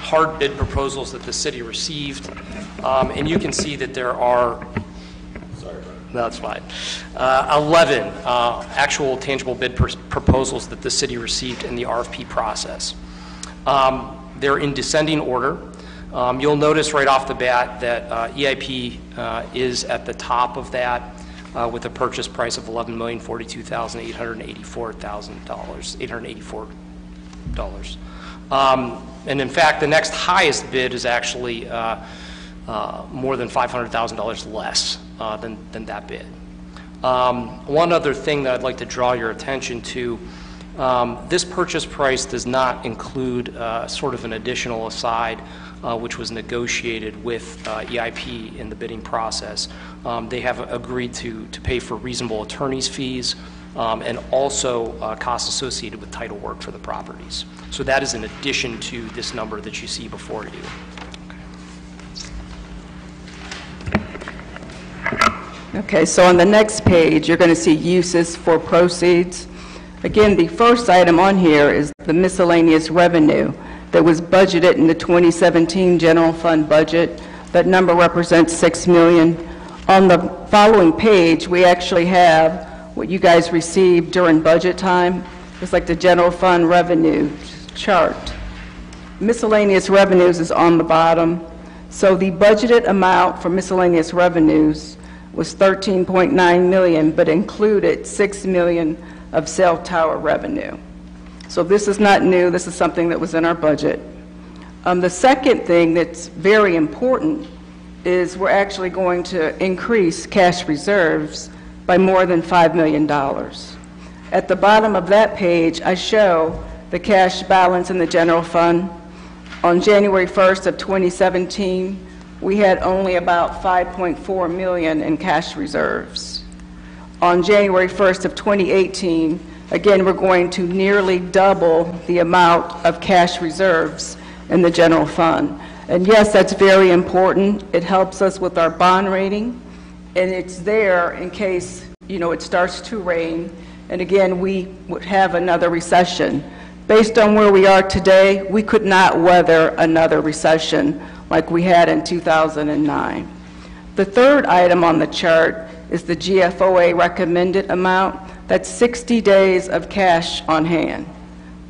hard bid proposals that the city received, and you can see that there are, no, that's fine, 11 actual tangible bid proposals that the city received in the RFP process. They're in descending order. You'll notice right off the bat that EIP is at the top of that with a purchase price of $11,042,884. And in fact, the next highest bid is actually more than $500,000 less than that bid. One other thing that I'd like to draw your attention to, this purchase price does not include sort of an additional aside which was negotiated with EIP in the bidding process. They have agreed to pay for reasonable attorney's fees and also costs associated with title work for the properties. So that is in addition to this number that you see before you. Okay, so on the next page, you're going to see uses for proceeds. Again, the first item on here is the miscellaneous revenue that was budgeted in the 2017 general fund budget. That number represents $6 million. On the following page, we actually have what you guys received during budget time. It's like the general fund revenue chart. Miscellaneous revenues is on the bottom. So the budgeted amount for miscellaneous revenues was $13.9 million, but included $6 million of cell tower revenue. So this is not new. This is something that was in our budget. The second thing that's very important is we're actually going to increase cash reserves by more than $5 million. At the bottom of that page, I show the cash balance in the general fund. On January 1st of 2017, we had only about $5.4 million in cash reserves. On January 1st of 2018, again, we're going to nearly double the amount of cash reserves in the general fund. And yes, that's very important. It helps us with our bond rating, and it's there in case, it starts to rain, and again, we would have another recession. Based on where we are today, we could not weather another recession like we had in 2009. The third item on the chart is the GFOA recommended amount. That's 60 days of cash on hand.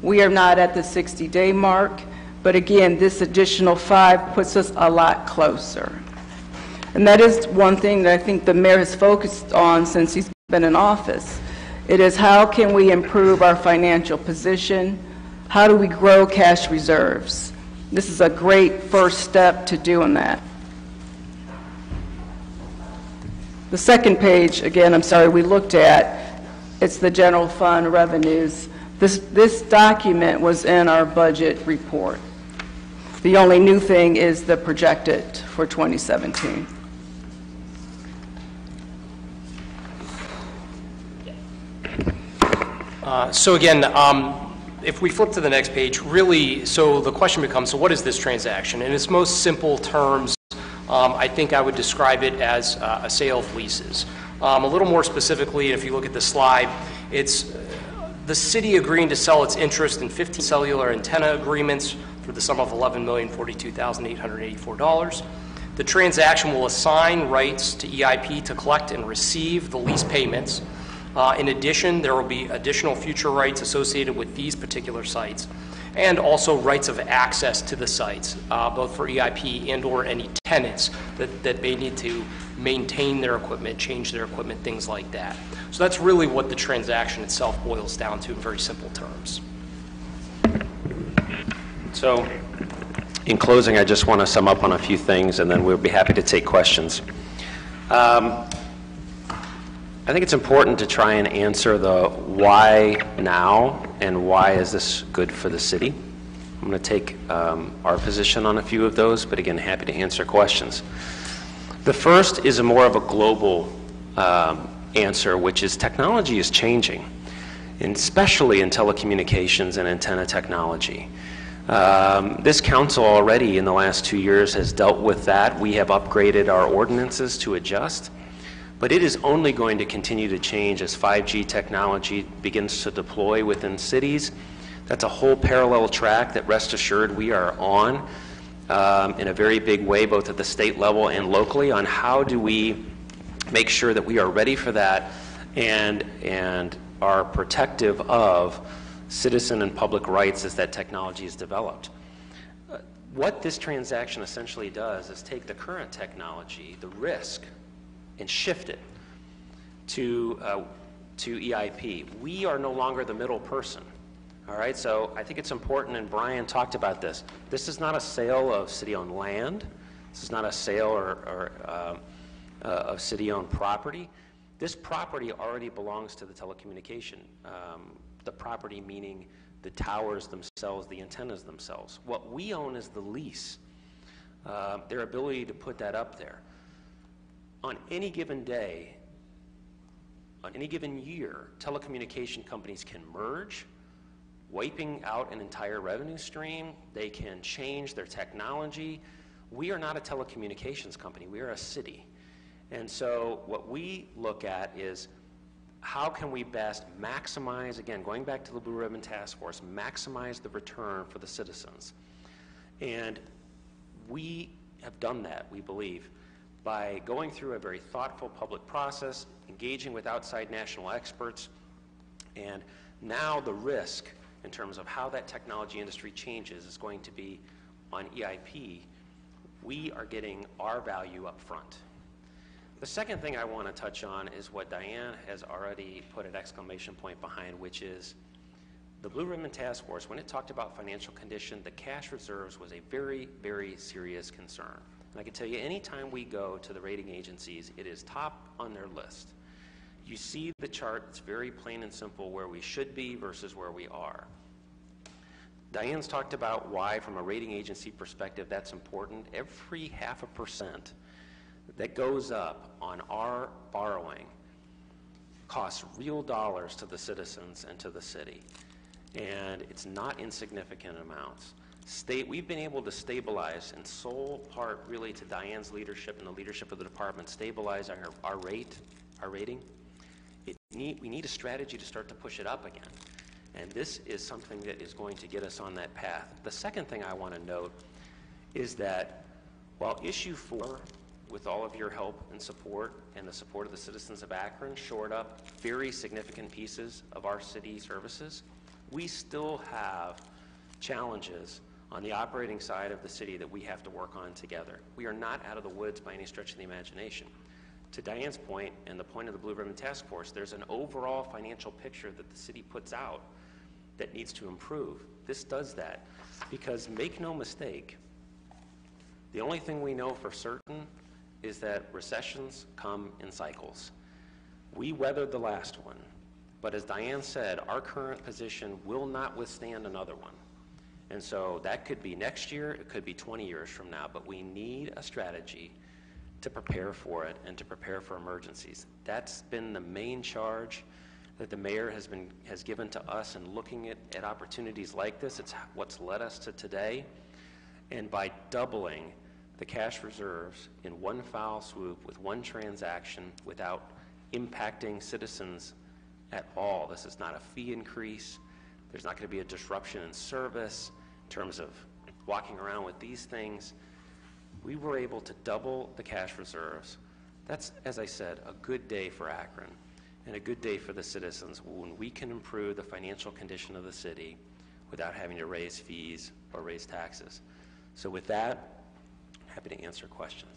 We are not at the 60-day mark, but again, this additional 5 puts us a lot closer. And that is one thing that I think the mayor has focused on since he's been in office. It is how can we improve our financial position? How do we grow cash reserves? This is a great first step to doing that. The second page, again, I'm sorry, we looked at, it's the general fund revenues. This document was in our budget report. The only new thing is the projected for 2017. So again, if we flip to the next page, really, so the question becomes, so what is this transaction? In its most simple terms, I think I would describe it as a sale of leases. A little more specifically, if you look at the slide, it's the city agreeing to sell its interest in 15 cellular antenna agreements for the sum of $11,042,884. The transaction will assign rights to EIP to collect and receive the lease payments. In addition, there will be additional future rights associated with these particular sites, and also rights of access to the sites, both for EIP and or any tenants that may need to maintain their equipment, change their equipment, things like that. So that's really what the transaction itself boils down to in very simple terms. So in closing, I just want to sum up on a few things, and then we'll be happy to take questions. I think it's important to try and answer the why now and why is this good for the city. I'm going to take our position on a few of those, but again, happy to answer questions. The first is a more of a global answer, which is technology is changing, and especially in telecommunications and antenna technology. This council already in the last 2 years has dealt with that. We have upgraded our ordinances to adjust. But it is only going to continue to change as 5G technology begins to deploy within cities. That's a whole parallel track that, rest assured, we are on in a very big way, both at the state level and locally, on how do we make sure that we are ready for that and are protective of citizen and public rights as that technology is developed. What this transaction essentially does is take the current technology, the risk, and shift it to EIP. We are no longer the middle person. All right, so I think it's important, and Brian talked about this. This is not a sale of city-owned land. This is not a sale of city-owned property. This property already belongs to the telecommunication. The property meaning the towers themselves, the antennas themselves. What we own is the lease, their ability to put that up there. On any given day, on any given year, telecommunication companies can merge, wiping out an entire revenue stream. They can change their technology. We are not a telecommunications company. We are a city. And so what we look at is how can we best maximize, again, going back to the Blue Ribbon Task Force, maximize the return for the citizens. And we have done that, we believe, by going through a very thoughtful public process, engaging with outside national experts, and now the risk in terms of how that technology industry changes is going to be on EIP. We are getting our value up front. The second thing I want to touch on is what Diane has already put an exclamation point behind, which is the Blue Ribbon Task Force, when it talked about financial condition, the cash reserves was a very, very serious concern. And I can tell you, anytime we go to the rating agencies, it is top on their list. You see the chart, it's very plain and simple where we should be versus where we are. Diane's talked about why, from a rating agency perspective, that's important. Every 0.5% that goes up on our borrowing costs real dollars to the citizens and to the city. And it's not insignificant amounts. We've been able to stabilize, in sole part really to Diane's leadership and the leadership of the department, stabilize our rating. We need a strategy to start to push it up again. And this is something that is going to get us on that path. The second thing I want to note is that while issue 4, with all of your help and support and the support of the citizens of Akron, shored up very significant pieces of our city services, we still have challenges on the operating side of the city that we have to work on together. We are not out of the woods by any stretch of the imagination. To Diane's point and the point of the Blue Ribbon Task Force, there's an overall financial picture that the city puts out that needs to improve. This does that because, make no mistake, the only thing we know for certain is that recessions come in cycles. We weathered the last one, but as Diane said, our current position will not withstand another one. And so that could be next year, it could be 20 years from now, but we need a strategy to prepare for it and to prepare for emergencies. That's been the main charge that the mayor has given to us in looking at opportunities like this. It's what's led us to today. And by doubling the cash reserves in one foul swoop with one transaction without impacting citizens at all. This is not a fee increase. There's not going to be a disruption in service in terms of walking around with these things. We were able to double the cash reserves. That's, as I said, a good day for Akron and a good day for the citizens when we can improve the financial condition of the city without having to raise fees or raise taxes. So with that, happy to answer questions.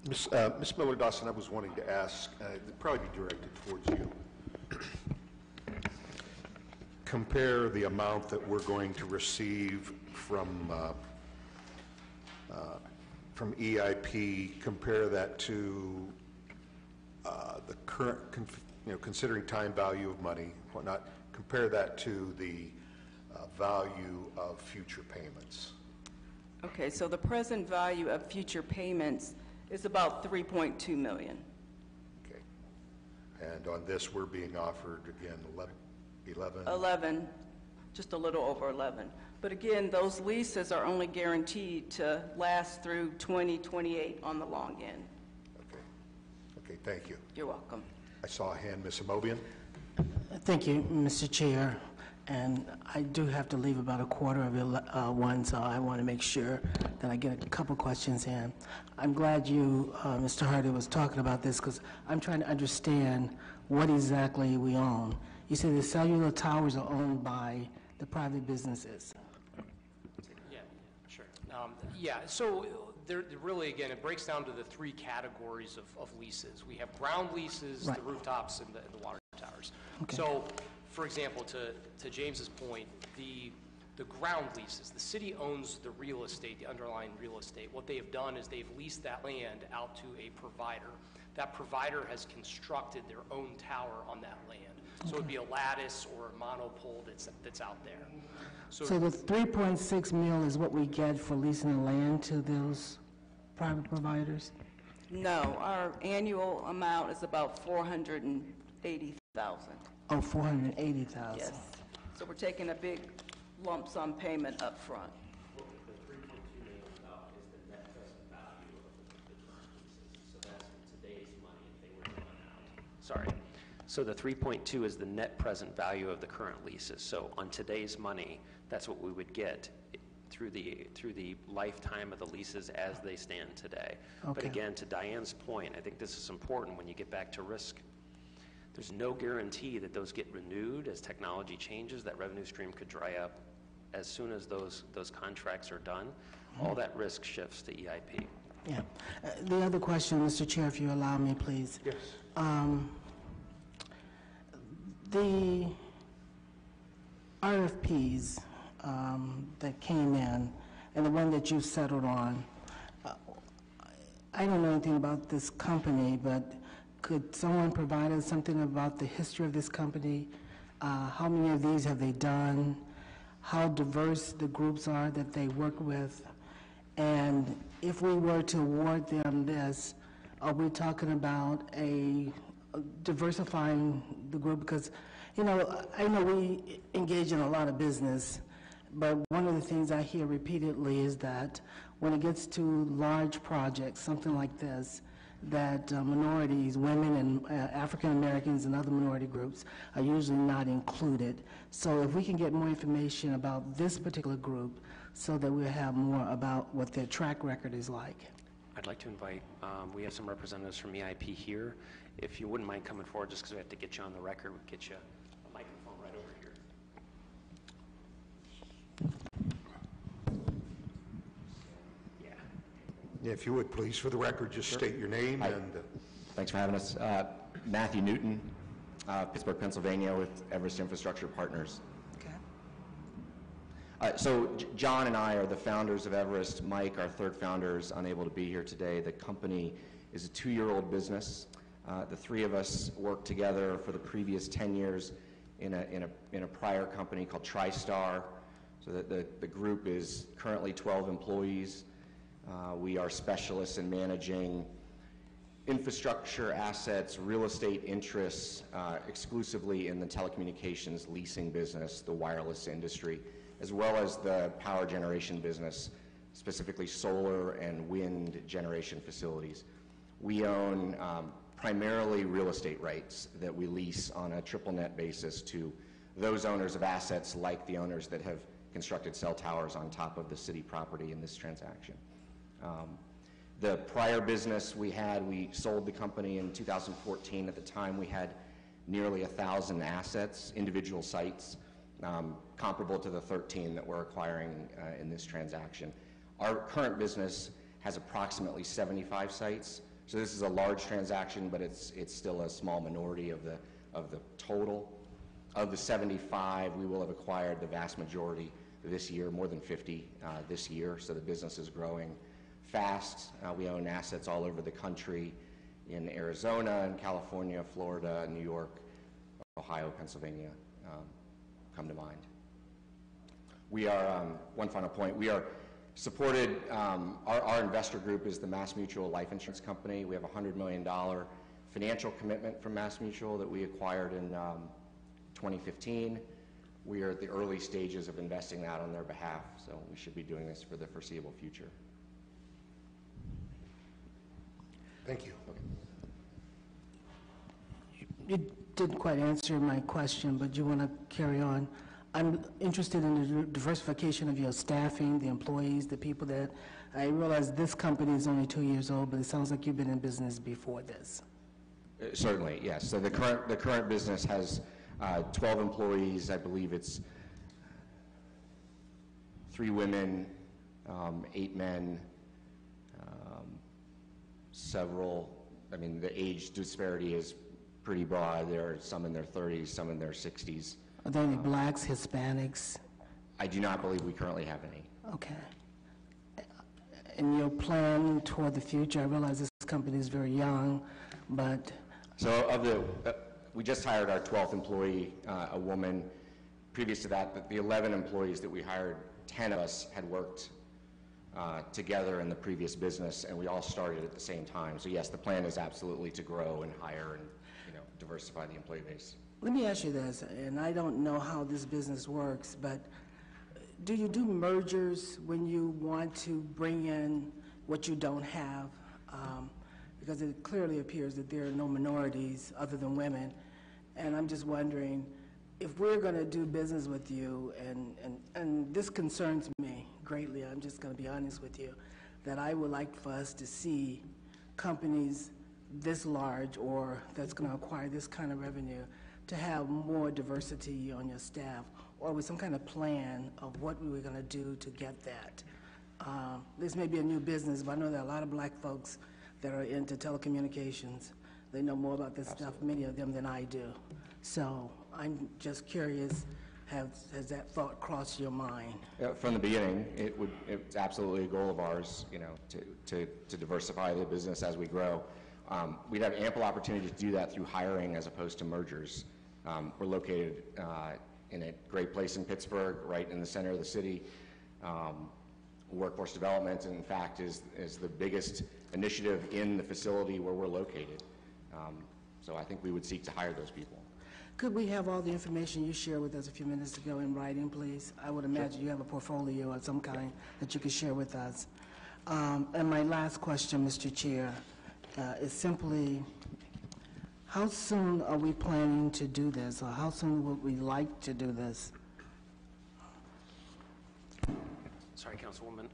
Ms. Miller-Dawson, I was wanting to ask, it'd probably be directed towards you. Compare the amount that we're going to receive from EIP, compare that to the current, considering time value of money, whatnot, compare that to the value of future payments. Okay, so the present value of future payments is about $3.2 million. Okay. And on this, we're being offered, again, 11, just a little over 11. But again, those leases are only guaranteed to last through 2028 on the long end. Okay. Okay, thank you. You're welcome. I saw a hand, Ms. Amobian. Thank you, Mr. Chair. and I do have to leave about 1:15, so I want to make sure that I get a couple questions in. I'm glad you, Mr. Hardy, was talking about this, because I'm trying to understand what exactly we own. You said the cellular towers are owned by the private businesses. Yeah, sure. Yeah, so there really, again, it breaks down to the three categories of leases. We have ground leases, Right. the rooftops, and the water towers. Okay. So, for example, to James's point, the ground leases, the city owns the real estate, the underlying real estate. What they have done is they've leased that land out to a provider. That provider has constructed their own tower on that land. So it would be a lattice or a monopole that's out there. So the 3.6 mil is what we get for leasing the land to those private providers? No, our annual amount is about $480,000. Oh, 480,000. Yes. So we're taking a big lump sum payment up front. The $3.2 million is the net present value of the current leases. So that's in today's money if they were to run out. Sorry. So the 3.2 is the net present value of the current leases. So on today's money, that's what we would get through the lifetime of the leases as they stand today. Okay. But again, to Diane's point, I think this is important when you get back to risk. There's no guarantee that those get renewed as technology changes. That revenue stream could dry up as soon as those contracts are done. All that risk shifts to EIP. Yeah. The other question, Mr. Chair, if you allow me, please. Yes. The RFPs that came in, and the one that you settled on, I don't know anything about this company, but could someone provide us something about the history of this company? How many of these have they done? How diverse the groups are that they work with? And if we were to award them this, are we talking about diversifying the group? Because, I know we engage in a lot of business, but one of the things I hear repeatedly is that when it gets to large projects, something like this, that minorities, women and African Americans and other minority groups are usually not included. So if we can get more information about this particular group so that we'll have more about what their track record is like. I'd like to invite, we have some representatives from EIP here. If you wouldn't mind coming forward, just because we have to get you on the record, we'll get you a microphone right over here. Yeah, if you would, please, for the record, just state your name and... Thanks for having us. Matthew Newton, Pittsburgh, Pennsylvania, with Everest Infrastructure Partners. Okay. So John and I are the founders of Everest. Mike, our third founder, is unable to be here today. The company is a 2-year-old business. The three of us worked together for the previous 10 years in a prior company called TriStar. So the group is currently 12 employees. We are specialists in managing infrastructure assets, real estate interests, exclusively in the telecommunications leasing business, the wireless industry, as well as the power generation business, specifically solar and wind generation facilities. We own primarily real estate rights that we lease on a triple net basis to those owners of assets like the owners that have constructed cell towers on top of the city property in this transaction. The prior business we sold the company in 2014. At the time, we had nearly 1,000 assets, individual sites, comparable to the 13 that we're acquiring in this transaction. Our current business has approximately 75 sites, so this is a large transaction, but it's still a small minority of the total. Of the 75, we will have acquired the vast majority this year, more than 50 this year, so the business is growing fast. We own assets all over the country, in Arizona, in California, Florida, New York, Ohio, Pennsylvania come to mind. We are, one final point, we are supported, our investor group is the MassMutual Life Insurance Company. We have a $100 million financial commitment from MassMutual that we acquired in 2015. We are at the early stages of investing that on their behalf, so we should be doing this for the foreseeable future. Thank you. You didn't quite answer my question, but you want to carry on. I'm interested in the diversification of your staffing, the employees, the people that, I realize this company is only 2 years old, but it sounds like you've been in business before this. Certainly, yes. So the current business has 12 employees. I believe it's 3 women, 8 men, several, I mean, the age disparity is pretty broad. There are some in their 30s, some in their 60s. Are there any blacks, Hispanics? I do not believe we currently have any. Okay. And your plan toward the future, I realize this company is very young, but So we just hired our 12th employee, a woman. Previous to that, the 11 employees that we hired, 10 of us had worked together in the previous business, and we all started at the same time. So yes, the plan is absolutely to grow and hire and, diversify the employee base. let me ask you this, and I don't know how this business works, but do you do mergers when you want to bring in what you don't have? Because it clearly appears that there are no minorities other than women, and I'm just wondering, if we're going to do business with you, and this concerns me greatly, I'm just going to be honest with you, that I would like for us to see companies this large or that's going to acquire this kind of revenue to have more diversity on your staff, or with some kind of plan of what we were going to do to get that. This may be a new business, but I know there are a lot of black folks that are into telecommunications. They know more about this stuff, many of them, than I do. So I'm just curious, has that thought crossed your mind? From the beginning, it's absolutely a goal of ours, to diversify the business as we grow. We'd have ample opportunity to do that through hiring as opposed to mergers. We're located in a great place in Pittsburgh, right in the center of the city. Workforce development, in fact, is the biggest initiative in the facility where we're located. So I think we would seek to hire those people. Could we have all the information you shared with us a few minutes ago in writing, please? I would imagine you have a portfolio of some kind that you could share with us. And my last question, Mr. Chair, is simply, how soon are we planning to do this, or how soon would we like to do this? Sorry, Councilwoman.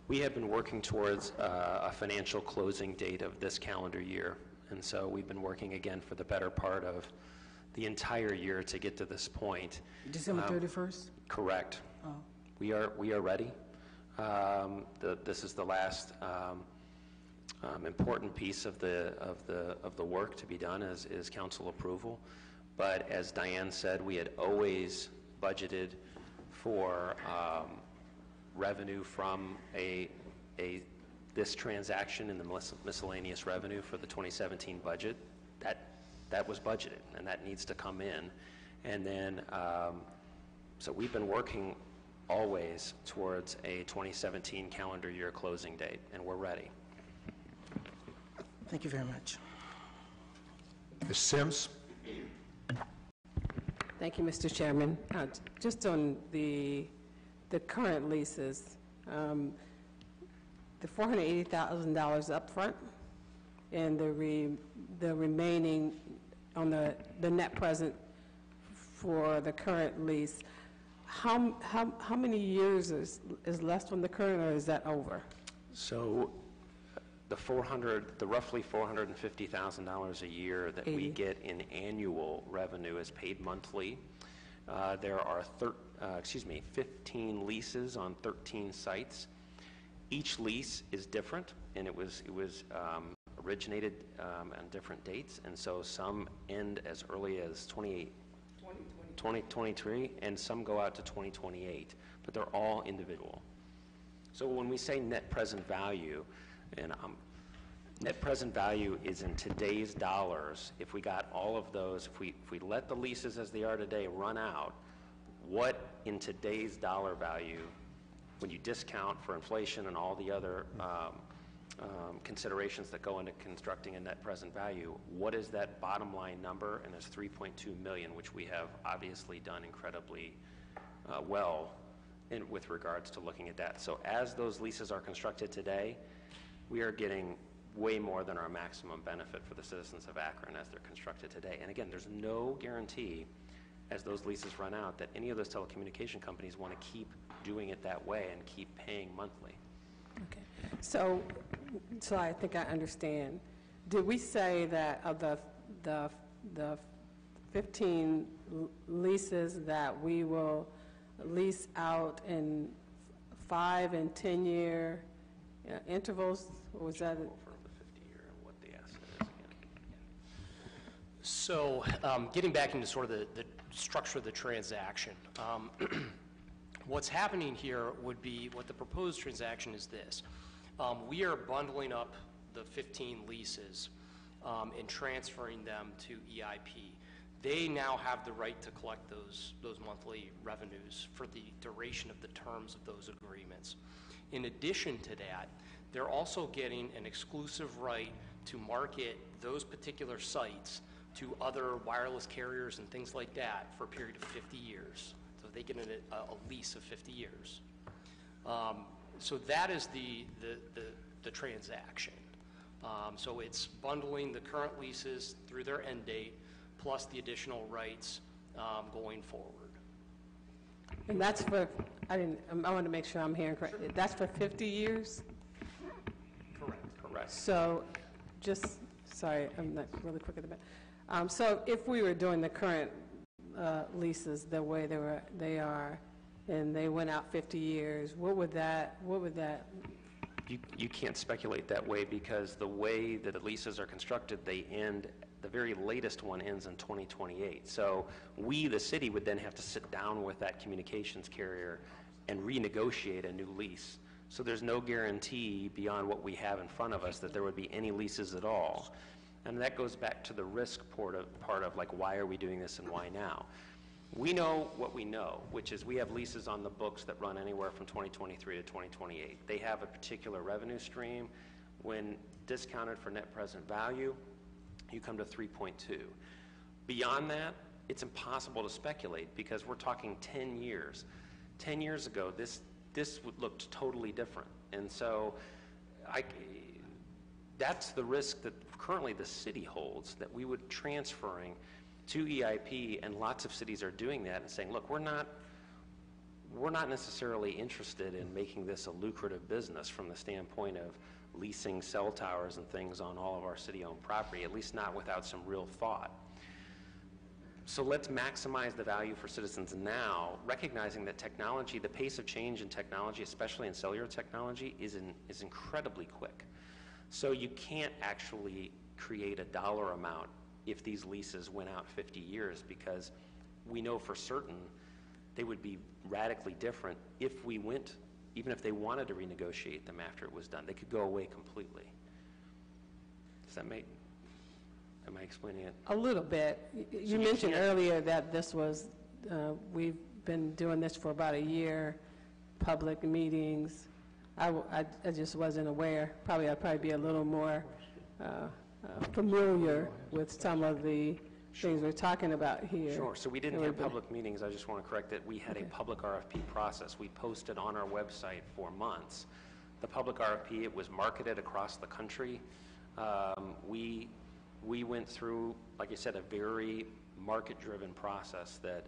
We have been working towards a financial closing date of this calendar year, and so we've been working again for the better part of the entire year to get to this point. December 31st? Correct. Oh. We are ready. This is the last important piece of the work to be done is council approval. But as Diane said, we had always budgeted for revenue from this transaction in the miscellaneous revenue for the 2017 budget. That was budgeted, and that needs to come in. And then, so we've been working always towards a 2017 calendar year closing date, and we're ready. Thank you very much. Ms. Sims? Thank you, Mr. Chairman. Just on the current leases, the $480,000 up front and the remaining on the net present for the current lease, how many years is left on the current, or is that over? So the roughly $450,000 a year that we get in annual revenue is paid monthly. There are 15 leases on 13 sites. Each lease is different, and it was originated on different dates, and so some end as early as 2023, and some go out to 2028, but they're all individual. So when we say net present value, and net present value is in today's dollars. If we got all of those, if we let the leases as they are today run out, what in today's dollar value, when you discount for inflation and all the other considerations that go into constructing a net present value, what is that bottom line number? And it's $3.2 million, which we have obviously done incredibly well with regards to looking at that. So as those leases are constructed today, we are getting way more than our maximum benefit for the citizens of Akron as they're constructed today. And again, there's no guarantee as those leases run out, that any of those telecommunication companies want to keep doing it that way and keep paying monthly. Okay. So I think I understand. Did we say that of the 15 leases that we will lease out in 5 and 10 year intervals? Or was that? For the 50-year and what the asset is again. So getting back into sort of the structure of the transaction, what's happening here would be, what the proposed transaction is this. We are bundling up the 15 leases and transferring them to EIP. They now have the right to collect those monthly revenues for the duration of the terms of those agreements. In addition to that, they're also getting an exclusive right to market those particular sites to other wireless carriers and things like that for a period of 50 years. So they get a lease of 50 years. So that is the transaction. So it's bundling the current leases through their end date plus the additional rights going forward. And that's for, I want to make sure I'm hearing correctly. That's for 50 years? Correct. Correct. So just, sorry, I'm not really quick at the bit. So if we were doing the current leases the way they are, and they went out 50 years, what would that? You can't speculate that way because the way that the leases are constructed, they end, the very latest one ends in 2028. So we, the city, would then have to sit down with that communications carrier and renegotiate a new lease. So there's no guarantee beyond what we have in front of us that there would be any leases at all. And that goes back to the risk part of like, why are we doing this and why now? We know what we know, which is we have leases on the books that run anywhere from 2023 to 2028. They have a particular revenue stream. When discounted for net present value, you come to 3.2. Beyond that, it's impossible to speculate because we're talking 10 years. 10 years ago, this looked totally different. And so that's the risk that currently the city holds, that we would transferring to EIP, and lots of cities are doing that and saying, look, we're not necessarily interested in making this a lucrative business from the standpoint of leasing cell towers and things on all of our city-owned property, at least not without some real thought. So let's maximize the value for citizens now, recognizing that technology, the pace of change in technology, especially in cellular technology, is incredibly quick. So you can't actually create a dollar amount if these leases went out 50 years, because we know for certain they would be radically different if we went, even if they wanted to renegotiate them after it was done. They could go away completely. Does that make, am I explaining it? A little bit. You mentioned earlier that this was, we've been doing this for about a year, public meetings. I just wasn't aware. I'd probably be a little more familiar with some of the things we're talking about here. Sure. So we didn't have public meetings. I just want to correct that. We had a public RFP process. We posted on our website for months. The public RFP, it was marketed across the country. We went through, like I said, a very market-driven process that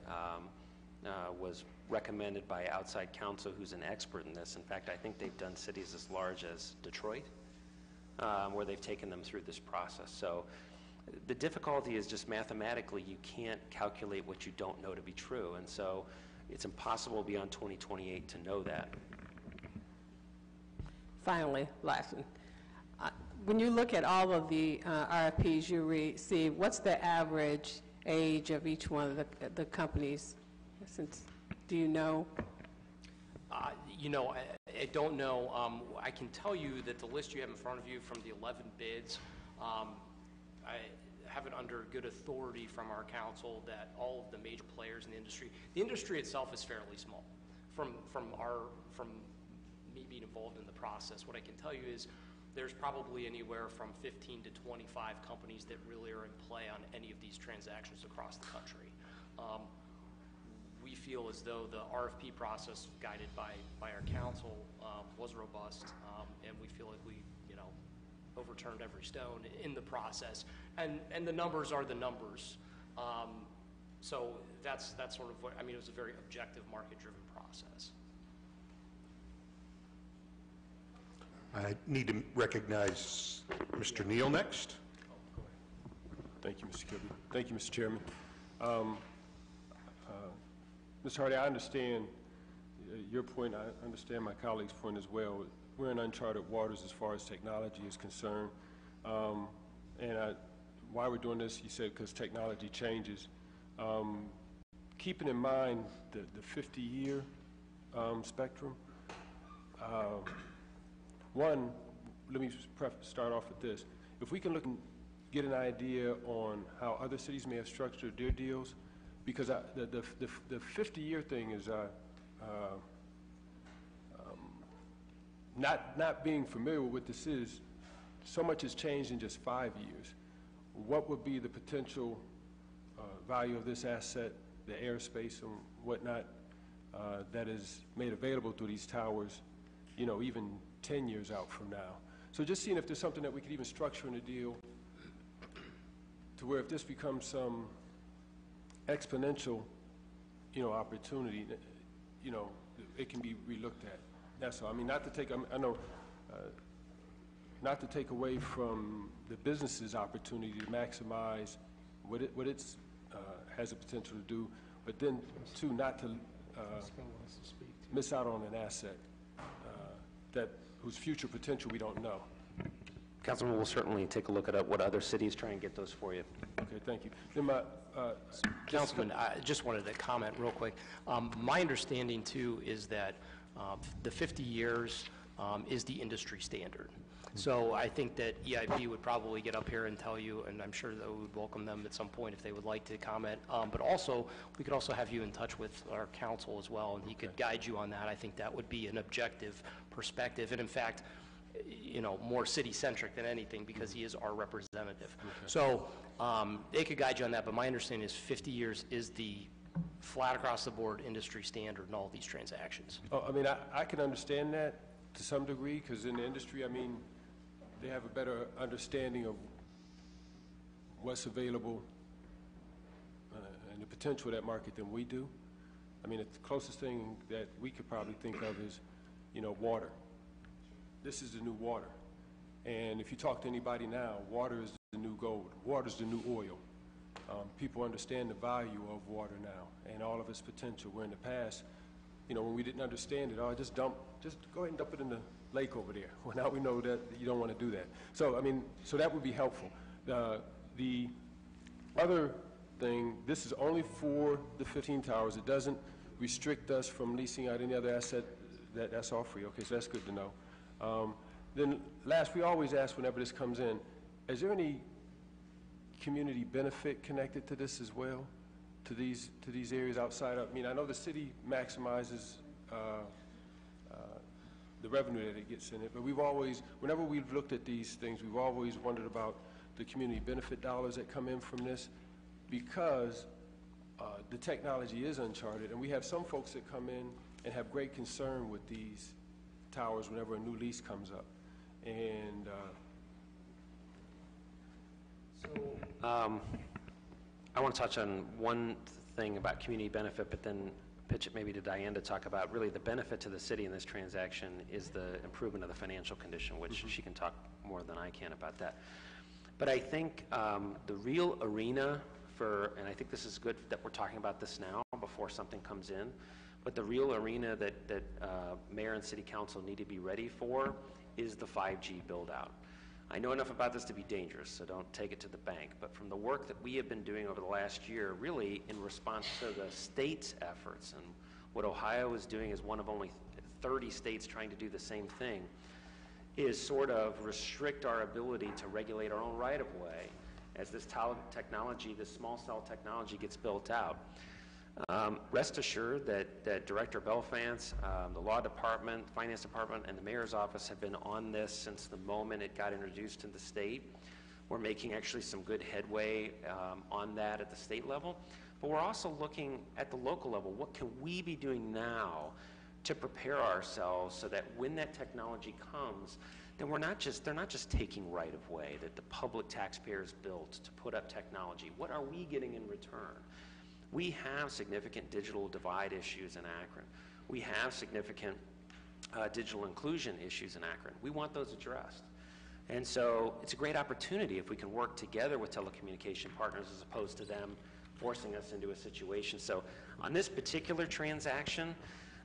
was recommended by outside counsel who's an expert in this. In fact, I think they've done cities as large as Detroit, where they've taken them through this process. So the difficulty is just mathematically you can't calculate what you don't know to be true, and so it's impossible beyond 2028 to know that. Finally, last one. When you look at all of the RFPs you receive, what's the average age of each one of the companies? Do you know? You know, I don't know. I can tell you that the list you have in front of you from the 11 bids, I have it under good authority from our council that all of the major players in the industry itself is fairly small. From me being involved in the process, what I can tell you is there's probably anywhere from 15 to 25 companies that really are in play on any of these transactions across the country. We feel as though the RFP process guided by our council was robust, and we feel like we, overturned every stone in the process. And the numbers are the numbers. So that's sort of what, I mean, it was a very objective, market-driven process. I need to recognize Mr. Neal next. Thank you, Mr. Kirby. Thank you, Mr. Chairman. Ms. Hardy, I understand your point. I understand my colleague's point as well. We're in uncharted waters as far as technology is concerned. Why we're doing this, you said, because technology changes. Keeping in mind the 50-year spectrum, one, let me start off with this. If we can look and get an idea on how other cities may have structured their deals, because the 50-year thing is not being familiar with what this is, so much has changed in just 5 years. What would be the potential value of this asset, the airspace and whatnot, that is made available through these towers, you know, even 10 years out from now? So just seeing if there's something that we could even structure in a deal to where if this becomes some exponential, you know, opportunity, you know, it can be relooked at. That's all. I mean, not to take, I know, not to take away from the business's opportunity to maximize what it has the potential to do, but then too not to miss out on an asset whose future potential we don't know. Councilman, we'll certainly take a look at what other cities try and get those for you. Okay, thank you. Then my, Councilman, I just wanted to comment real quick. My understanding, too, is that the 50 years is the industry standard. So I think that EIP would probably get up here and tell you, and I'm sure that we would welcome them at some point if they would like to comment. But also, we could also have you in touch with our counsel as well, and he could guide you on that. I think that would be an objective perspective. And in fact, you know, more city-centric than anything because he is our representative. Okay. So they could guide you on that, but my understanding is 50 years is the flat across the board industry standard in all these transactions. Oh, I mean, I can understand that to some degree because in the industry, I mean, they have a better understanding of what's available and the potential of that market than we do. I mean, the closest thing that we could probably think of is, you know, water. This is the new water. And if you talk to anybody now, water is the new gold. Water is the new oil. People understand the value of water now and all of its potential, where in the past, you know, when we didn't understand it, oh, just go ahead and dump it in the lake over there. Well, now we know that you don't want to do that. So, I mean, so that would be helpful. The other thing, this is only for the 15 towers. It doesn't restrict us from leasing out any other asset. That's all free. Okay, so that's good to know. Then last, we always ask whenever this comes in, is there any community benefit connected to this as well, to these areas outside of, I mean, I know the city maximizes the revenue that it gets in it, but we've always, whenever we've looked at these things, we've always wondered about the community benefit dollars that come in from this, because the technology is uncharted, and we have some folks that come in and have great concern with these towers whenever a new lease comes up. And I want to touch on one thing about community benefit, but then pitch it maybe to Diane to talk about really the benefit to the city in this transaction is the improvement of the financial condition, which she can talk more than I can about that. But I think the real arena for, and I think this is good that we're talking about this now before something comes in, but the real arena that mayor and city council need to be ready for is the 5G build out. I know enough about this to be dangerous, so don't take it to the bank, but from the work that we have been doing over the last year, really in response to the state's efforts, and what Ohio is doing is one of only 30 states trying to do the same thing, is sort of restrict our ability to regulate our own right-of-way as this technology, this small cell technology gets built out. Rest assured that Director Belfance, the Law Department, Finance Department, and the Mayor's Office have been on this since the moment it got introduced in the state. We're making actually some good headway on that at the state level, but we're also looking at the local level. What can we be doing now to prepare ourselves so that when that technology comes, then they're not just taking right of way that the public taxpayers built to put up technology. What are we getting in return? We have significant digital divide issues in Akron. We have significant digital inclusion issues in Akron. We want those addressed. And so it's a great opportunity if we can work together with telecommunication partners as opposed to them forcing us into a situation. So on this particular transaction,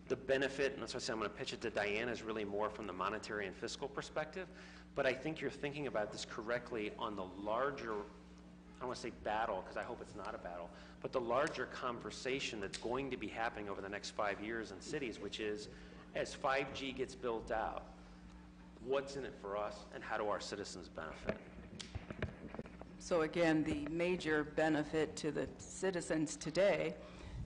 the benefit, and that's why I say I'm going to pitch it to Diane, is really more from the monetary and fiscal perspective. But I think you're thinking about this correctly on the larger, I don't want to say battle, because I hope it's not a battle, but the larger conversation that's going to be happening over the next 5 years in cities, which is, as 5G gets built out, what's in it for us, and how do our citizens benefit? So again, the major benefit to the citizens today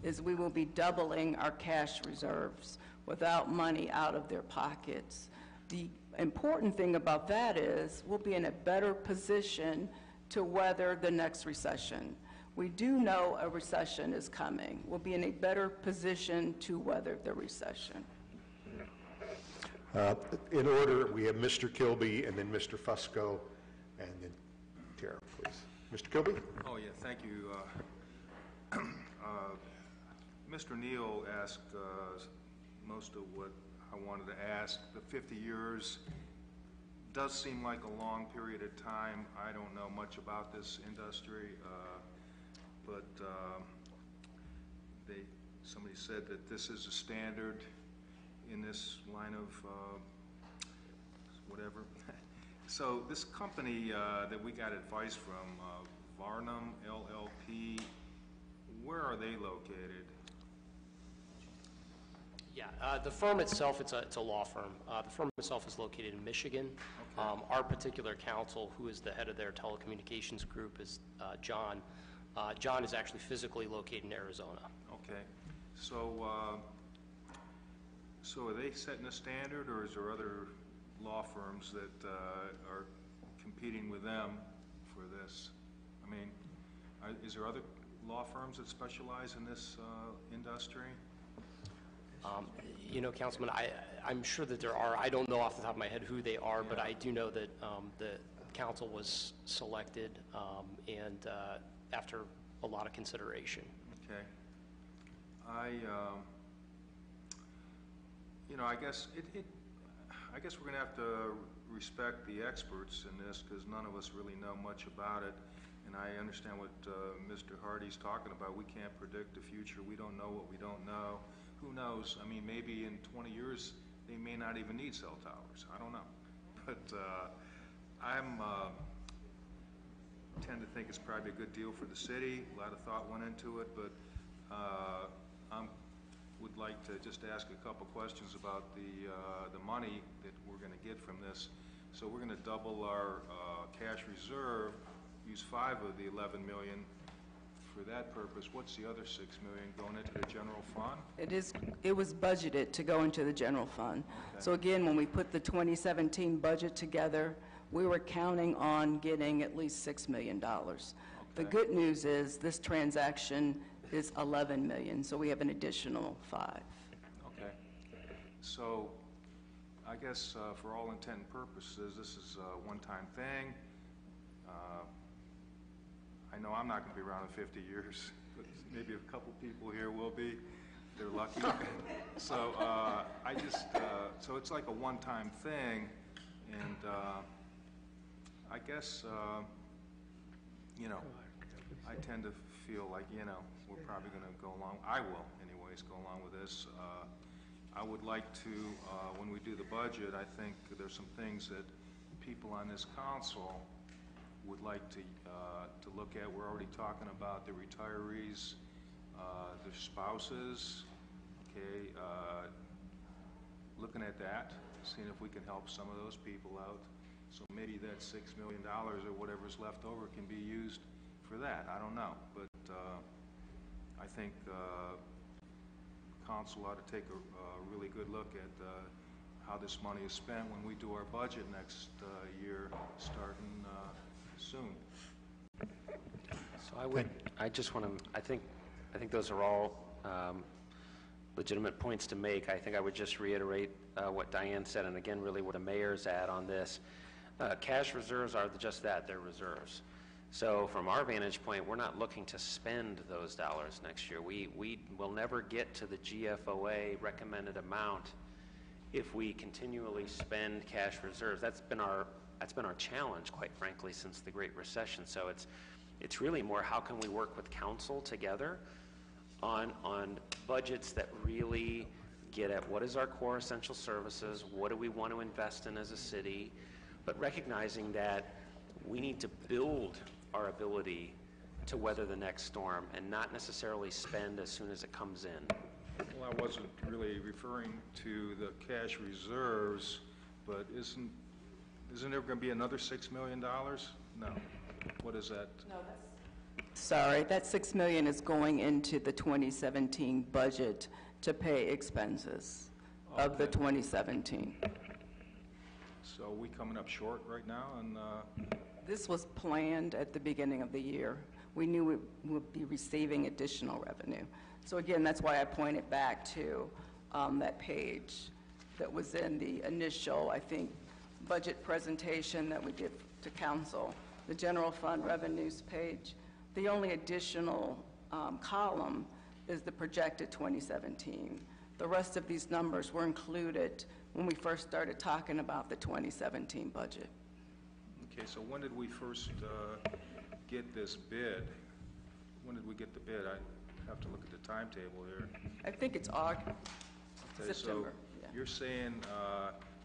is we will be doubling our cash reserves without money out of their pockets. The important thing about that is we'll be in a better position to weather the next recession. We do know a recession is coming. We'll be in a better position to weather the recession. In order, we have Mr. Kilby and then Mr. Fusco and then Tara, please. Mr. Kilby? Oh, yeah, thank you. Mr. Neal asked most of what I wanted to ask. The 50 years does seem like a long period of time. I don't know much about this industry, but somebody said that this is a standard in this line of whatever. So this company that we got advice from, Varnum LLP, where are they located? Yeah, the firm itself, it's a law firm. The firm itself is located in Michigan. Okay. Our particular counsel, who is the head of their telecommunications group, is John. John is actually physically located in Arizona. Okay. So, so are they setting a standard, or is there other law firms that are competing with them for this? I mean, is there other law firms that specialize in this industry? You know, Councilman, I'm sure that there are. I don't know off the top of my head who they are, yeah, but I do know that the council was selected and after a lot of consideration. Okay. You know, I guess I guess we're going to have to respect the experts in this because none of us really know much about it. And I understand what Mr. Hardy's talking about. We can't predict the future. We don't know what we don't know. Who knows? I mean, maybe in 20 years, they may not even need cell towers. I don't know. But I tend to think it's probably a good deal for the city. A lot of thought went into it, but I would like to just ask a couple questions about the money that we're going to get from this. So we're going to double our cash reserve, use 5 of the 11 million for that purpose. What's the other 6 million going into the general fund? It was budgeted to go into the general fund. Okay. So again, when we put the 2017 budget together, we were counting on getting at least $6 million. Okay. The good news is this transaction is 11 million, so we have an additional 5. Okay. So I guess for all intent and purposes, this is a one-time thing. I know I'm not going to be around in 50 years, but maybe a couple people here will be. They're lucky. So I just, so it's like a one-time thing, and I guess, you know, I tend to feel like, you know, we're probably going to go along, I will anyways, go along with this. I would like to, when we do the budget, I think there's some things that people on this council would like to look at. We're already talking about the retirees, their spouses, okay, looking at that, seeing if we can help some of those people out. So maybe that $6 million or whatever's left over can be used for that. I don't know, but I think council ought to take a really good look at how this money is spent when we do our budget next year, starting soon. So I just want to, I think those are all legitimate points to make. I think I would just reiterate what Diane said, and again, really what the mayor's at on this. Cash reserves are just that, they're reserves. So from our vantage point, we're not looking to spend those dollars next year. We will never get to the GFOA recommended amount if we continually spend cash reserves. That's been our challenge, quite frankly, since the Great Recession. So it's really more how can we work with council together on budgets that really get at what is our core essential services, what do we want to invest in as a city, but recognizing that we need to build our ability to weather the next storm and not necessarily spend as soon as it comes in. Well, I wasn't really referring to the cash reserves, but isn't there going to be another $6 million? No. What is that? No, sorry, that $6 million is going into the 2017 budget to pay expenses of the 2017. So are we coming up short right now? And This was planned at the beginning of the year. We knew we would be receiving additional revenue. So again, that's why I pointed back to that page that was in the initial, I think, budget presentation that we did to council, the general fund revenues page. The only additional column is the projected 2017. The rest of these numbers were included when we first started talking about the 2017 budget. okay, so when did we first get this bid? When did we get the bid? I have to look at the timetable here. I think it's August, Okay, September. So you're saying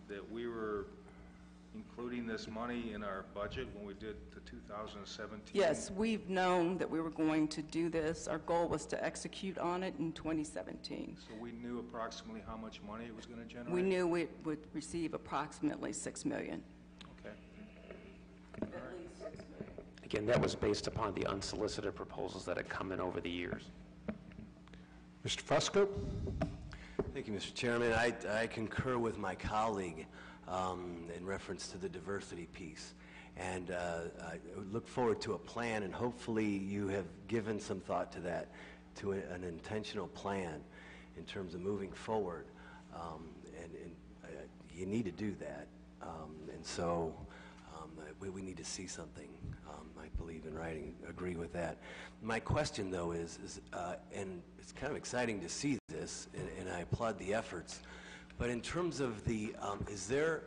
that we were including this money in our budget when we did the 2017? Yes, we've known that we were going to do this. Our goal was to execute on it in 2017. So we knew approximately how much money it was going to generate? We knew we would receive approximately $6 million. Okay. At least $6 million. Again, that was based upon the unsolicited proposals that had come in over the years. Mr. Fusco? Thank you, Mr. Chairman. I concur with my colleague in reference to the diversity piece. And I look forward to a plan, and hopefully you have given some thought to that, to an intentional plan in terms of moving forward. And you need to do that. And so we need to see something, I believe, in writing. Agree with that. My question, though, is and it's kind of exciting to see this, and I applaud the efforts, but in terms of the, is there,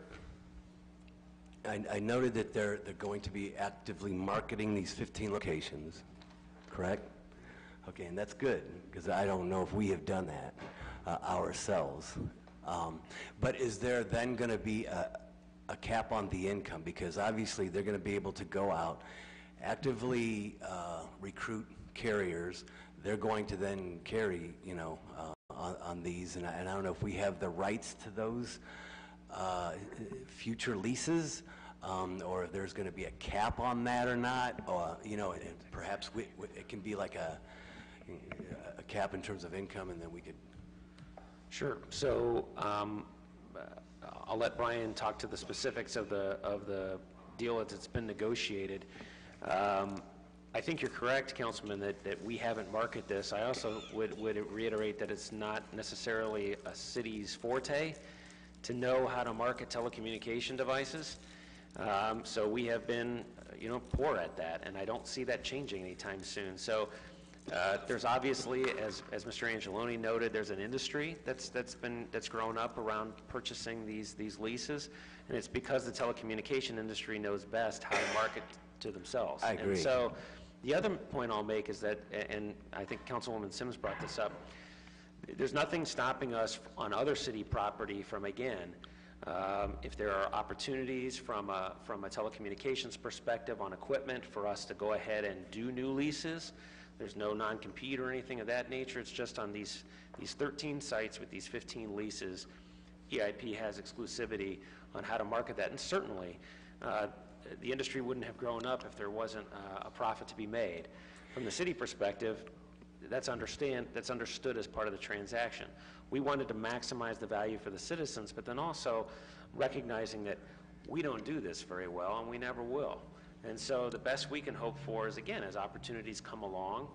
I noted that they're going to be actively marketing these 15 locations, correct? Okay, and that's good, because I don't know if we have done that ourselves. But is there then going to be a cap on the income? Because obviously they're going to be able to go out, actively recruit carriers. They're going to then carry, you know, on these, and I don't know if we have the rights to those future leases, or if there's going to be a cap on that or not, or, you know, and perhaps it can be like a cap in terms of income, and then we could. Sure. So I'll let Brian talk to the specifics of the deal that's been negotiated. I think you're correct, Councilman, that we haven't marketed this. I also would reiterate that it's not necessarily a city's forte to know how to market telecommunication devices. So we have been, you know, poor at that, and I don't see that changing anytime soon. So there's obviously, as Mr. Angeloni noted, there's an industry that's grown up around purchasing these leases, and it's because the telecommunication industry knows best how to market to themselves. I agree. And so the other point I'll make is that, and I think Councilwoman Sims brought this up, there's nothing stopping us on other city property from, again, if there are opportunities from a telecommunications perspective on equipment for us to go ahead and do new leases. There's no non-compete or anything of that nature. It's just on these 13 sites with these 15 leases, EIP has exclusivity on how to market that. And certainly, the industry wouldn't have grown up if there wasn't a profit to be made. From the city perspective, that's understood as part of the transaction. We wanted to maximize the value for the citizens, but then also recognizing that we don't do this very well and we never will. And so the best we can hope for is, again, as opportunities come along,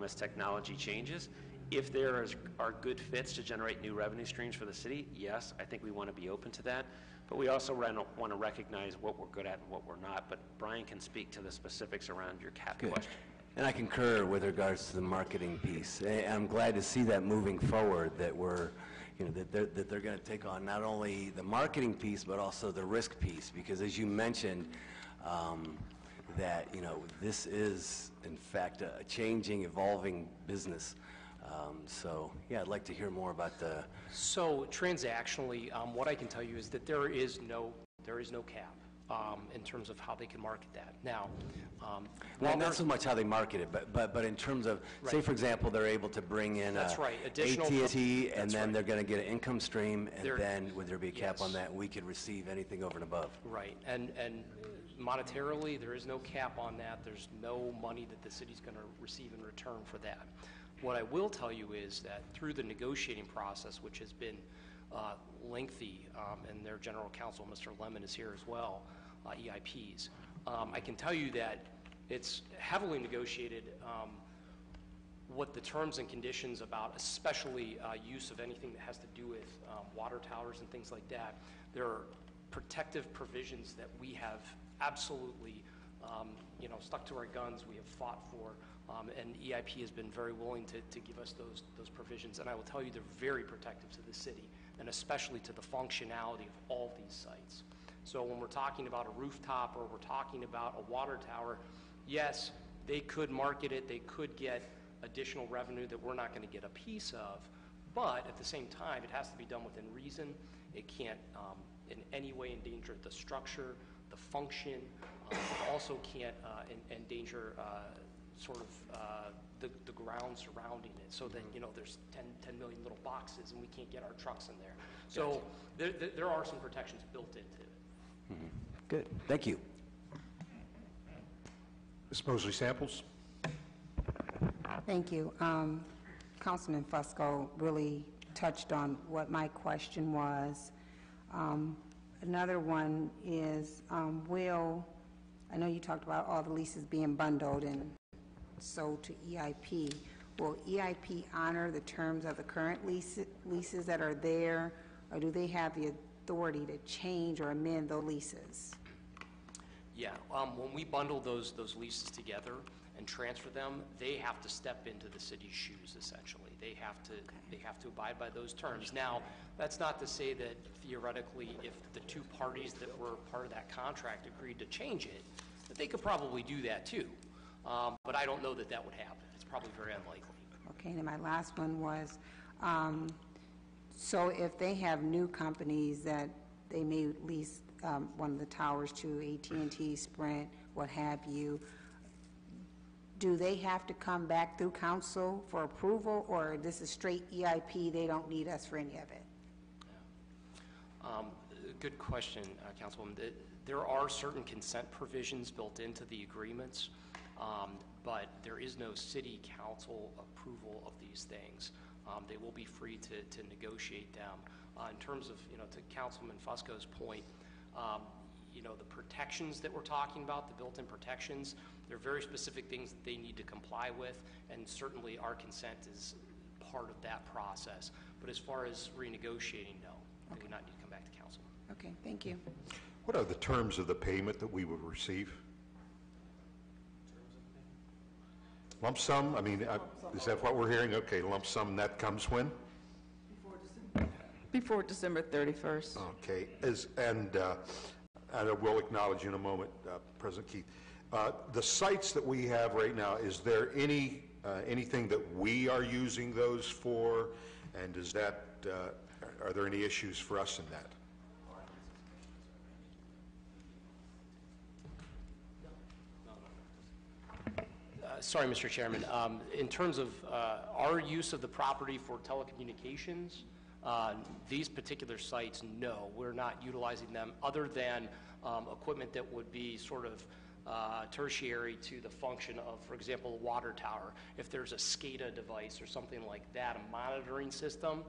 as technology changes, if there are good fits to generate new revenue streams for the city, yes, I think we want to be open to that. But we also want to recognize what we're good at and what we're not. But Brian can speak to the specifics around your cap Good. question. And I concur with regards to the marketing piece. I'm glad to see that moving forward, that we're, that they're going to take on not only the marketing piece, but also the risk piece, because as you mentioned, that, this is, in fact, a changing, evolving business. So, yeah, I'd like to hear more about the... So transactionally, what I can tell you is that there is no cap in terms of how they can market that. Now, well, not so much how they market it, but in terms of, say, for example, they're able to bring in That's right. Additional AT&T, and That's then right. they're going to get an income stream, and There- then would there be a cap Yes. on that? We could receive anything over and above. Right, and monetarily, there is no cap on that. There's no money that the city's going to receive in return for that. What I will tell you is that through the negotiating process, which has been lengthy, and their general counsel, Mr. Lemon, is here as well, EIPs, I can tell you that it's heavily negotiated what the terms and conditions about, especially use of anything that has to do with water towers and things like that. There are protective provisions that we have absolutely, stuck to our guns. We have fought for, and EIP has been very willing to give us those provisions. And I will tell you, they're very protective to the city, and especially to the functionality of all these sites. So when we're talking about a rooftop or we're talking about a water tower, yes, they could market it, they could get additional revenue that we're not going to get a piece of, but at the same time, it has to be done within reason. It can't in any way endanger the structure, the function. It also can't endanger the ground surrounding it, so that there's 10 million little boxes and we can't get our trucks in there. So there are some protections built into it. Mm-hmm. Good, thank you. Ms. Mosley Samples? Thank you. Councilman Fusco really touched on what my question was. Another one is, I know you talked about all the leases being bundled and sold to EIP. Will EIP honor the terms of the current leases that are there, or do they have the authority to change or amend those leases? Yeah, when we bundle those leases together and transfer them, they have to step into the city's shoes, essentially. They have to abide by those terms. Now, that's not to say that theoretically, if the two parties that were part of that contract agreed to change it, that they could probably do that too. But I don't know that would happen. It's probably very unlikely. Okay, and then my last one was, so if they have new companies that they may lease one of the towers to, AT&T, Sprint, what have you, do they have to come back through council for approval, or this is straight EIP, they don't need us for any of it? Good question, Councilwoman. There are certain consent provisions built into the agreements, but there is no city council approval of these things. They will be free to negotiate them. In terms of, to Councilman Fusco's point, the protections that we're talking about, the built-in protections, there are very specific things that they need to comply with, and certainly our consent is part of that process. But as far as renegotiating, no, they would not need to come back to council. Okay, thank you. What are the terms of the payment that we would receive? Lump sum? I mean, is that what we're hearing? Okay, lump sum, that comes when? Before December 31st. Okay, and I will acknowledge you in a moment, President Keith. The sites that we have right now, is there anything that we are using those for? And does that, are there any issues for us in that? Sorry, Mr. Chairman. In terms of our use of the property for telecommunications, these particular sites, no, we're not utilizing them other than equipment that would be sort of tertiary to the function of, for example, a water tower. If there's a SCADA device or something like that, a monitoring system,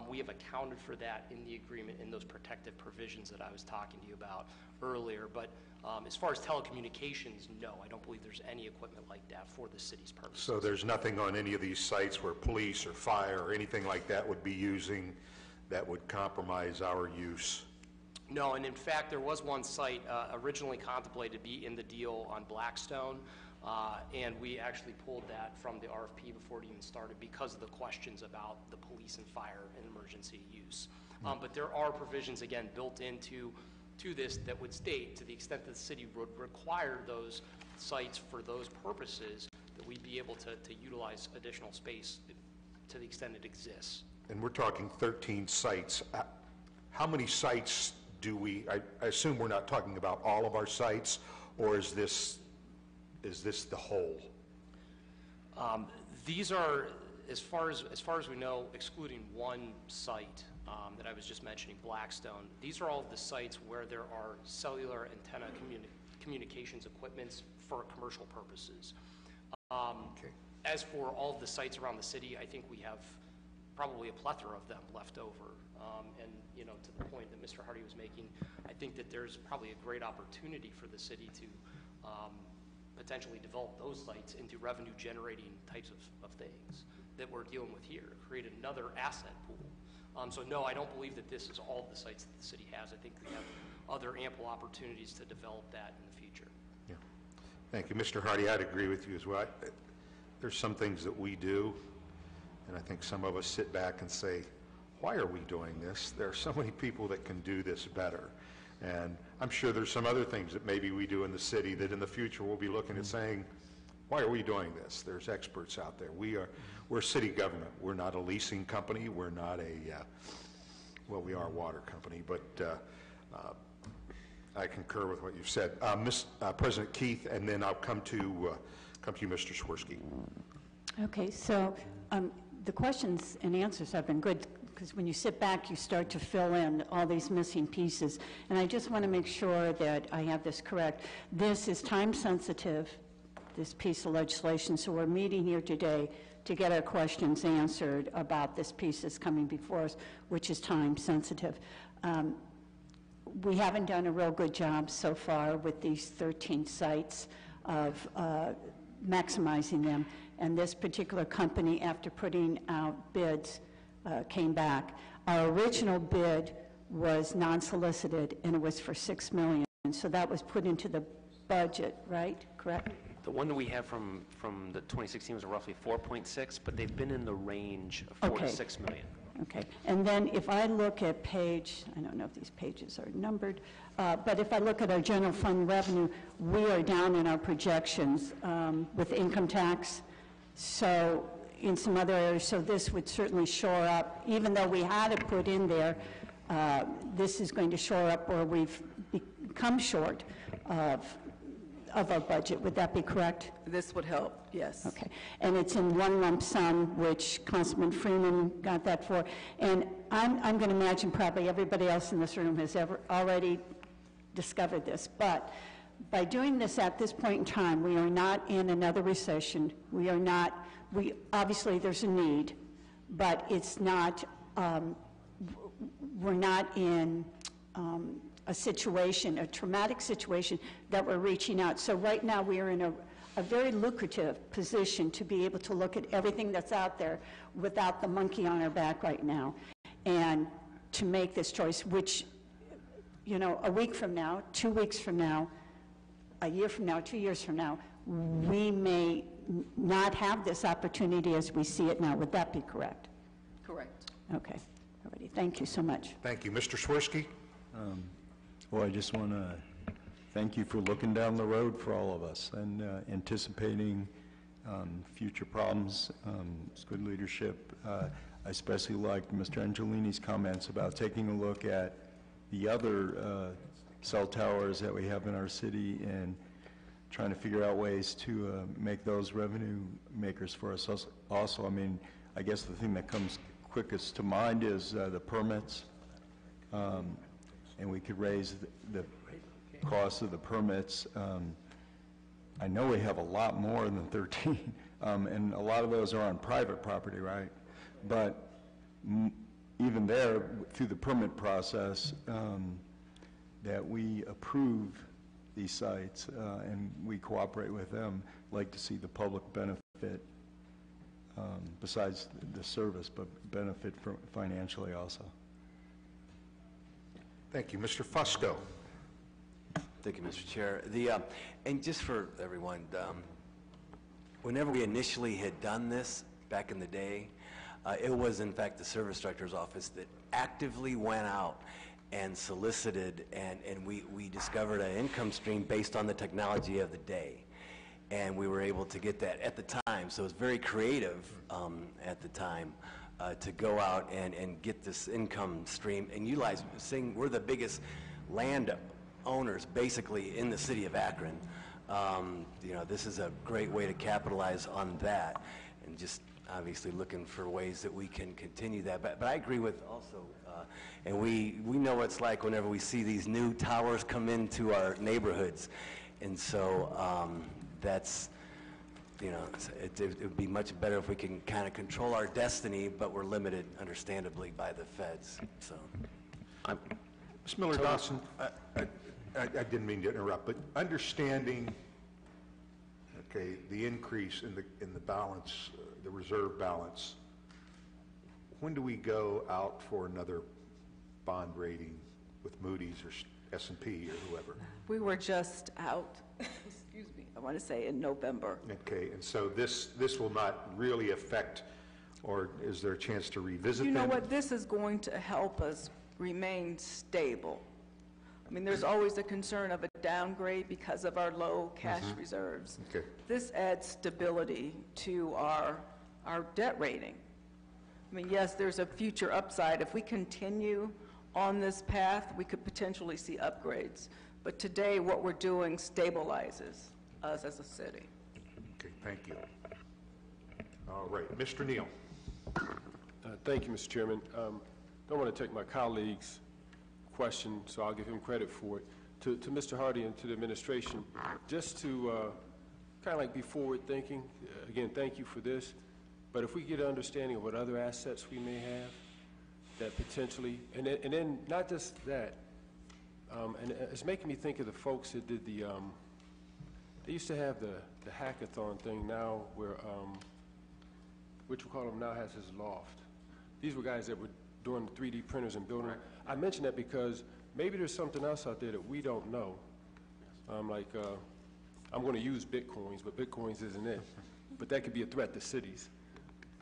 we have accounted for that in the agreement in those protective provisions that I was talking to you about earlier. But as far as telecommunications, no, I don't believe there's any equipment like that for the city's purposes. So there's nothing on any of these sites where police or fire or anything like that would be using that would compromise our use? No, and in fact, there was one site originally contemplated to be in the deal on Blackstone, and we actually pulled that from the RFP before it even started because of the questions about the police and fire and emergency use. But there are provisions, again, built into this that would state, to the extent that the city would require those sites for those purposes, that we'd be able to utilize additional space to the extent it exists. And we're talking 13 sites. How many sites do we, I assume we're not talking about all of our sites, or is this the whole? These are, as far as we know, excluding one site that I was just mentioning, Blackstone, these are all of the sites where there are cellular antenna communications equipments for commercial purposes. Okay. As for all of the sites around the city, I think we have probably a plethora of them left over. And, you know, to the point that Mr. Hardy was making, I think that there's probably a great opportunity for the city to potentially develop those sites into revenue-generating types of things that we're dealing with here, create another asset pool. So no, I don't believe that this is all of the sites that the city has. I think we have other ample opportunities to develop that in the future. Yeah. Thank you. Mr. Hardy, I'd agree with you as well. There's some things that we do, and I think some of us sit back and say, why are we doing this? There are so many people that can do this better. And I'm sure there's some other things that maybe we do in the city that in the future we'll be looking at saying, why are we doing this? There's experts out there. We're city government. We're not a leasing company. We're not well, we are a water company, but I concur with what you've said. President Keith, and then I'll come to you, Mr. Swirsky. Okay, so the questions and answers have been good, because when you sit back, you start to fill in all these missing pieces. And I just want to make sure that I have this correct. This is time sensitive, this piece of legislation, so we're meeting here today to get our questions answered about this piece that's coming before us, which is time sensitive. We haven't done a real good job so far with these 13 sites of maximizing them. And this particular company, after putting out bids, came back. Our original bid was non-solicited, and it was for $6 million. So that was put into the budget, right? Correct? The one that we have from the 2016 was roughly 4.6, but they've been in the range of 4 to 6 million. Okay. And then if I look at page, I don't know if these pages are numbered, but if I look at our general fund revenue, we are down in our projections with income tax. So in some other areas, so this would certainly shore up, even though we had it put in there, this is going to shore up where we've become short of our budget. Would that be correct? This would help, yes. Okay. And it's in one lump sum, which Councilman Freeman got that for. And I'm going to imagine probably everybody else in this room has already discovered this. But by doing this at this point in time, we are not in another recession. We are not, obviously there's a need, but it's not, we're not in a situation, a traumatic situation that we're reaching out. So right now we are in a very lucrative position to be able to look at everything that's out there without the monkey on our back right now, and to make this choice, which, you know, a week from now, 2 weeks from now, a year from now, 2 years from now, we may not have this opportunity as we see it now. Would that be correct? Correct. Okay. Alrighty. Thank you so much. Thank you. Mr. Swirsky? Well, I just want to thank you for looking down the road for all of us and anticipating future problems. It's good leadership. I especially liked Mr. Angelini's comments about taking a look at the other cell towers that we have in our city and trying to figure out ways to make those revenue makers for us also. I mean, I guess the thing that comes quickest to mind is the permits. And we could raise the cost of the permits. I know we have a lot more than 13, and a lot of those are on private property, right? But even there, through the permit process, that we approve these sites and we cooperate with them, like to see the public benefit besides the service, but benefit financially also. Thank you. Mr. Fusco. Thank you, Mr. Chair. And just for everyone, whenever we initially had done this back in the day, it was in fact the service director's office that actively went out and solicited, and we discovered an income stream based on the technology of the day. And we were able to get that at the time, so it was very creative at the time to go out and get this income stream and utilize, saying we're the biggest land owners basically in the city of Akron. You know, this is a great way to capitalize on that, and just obviously looking for ways that we can continue that. But I agree with also, and we know what it's like whenever we see these new towers come into our neighborhoods. And so that's, you know, it would be much better if we can kind of control our destiny, but we're limited, understandably, by the feds. So, Ms. Miller-Dawson, I didn't mean to interrupt, but understanding, okay, the increase in the balance, the reserve balance, when do we go out for another bond rating with Moody's or S&P or whoever? We were just out, excuse me, I want to say in November. Okay, and so this will not really affect, or is there a chance to revisit them? You know what, this is going to help us remain stable. I mean, there's always a concern of a downgrade because of our low cash reserves. Okay. This adds stability to our debt rating. I mean, yes, there's a future upside. If we continue on this path, we could potentially see upgrades. But today, what we're doing stabilizes us as a city. Okay, thank you. All right, Mr. Neal. Thank you, Mr. Chairman. Don't want to take my colleague's question, so I'll give him credit for it. To Mr. Hardy and to the administration, just to kind of like be forward-thinking, again, thank you for this, but if we get an understanding of what other assets we may have that potentially, and then not just that, and it's making me think of the folks that did the, they used to have the hackathon thing now where, which we call them now has his loft. These were guys that were doing 3D printers and building. Right. I mention that because maybe there's something else out there that we don't know. Like, I'm going to use Bitcoins, but Bitcoins isn't it. But that could be a threat to cities.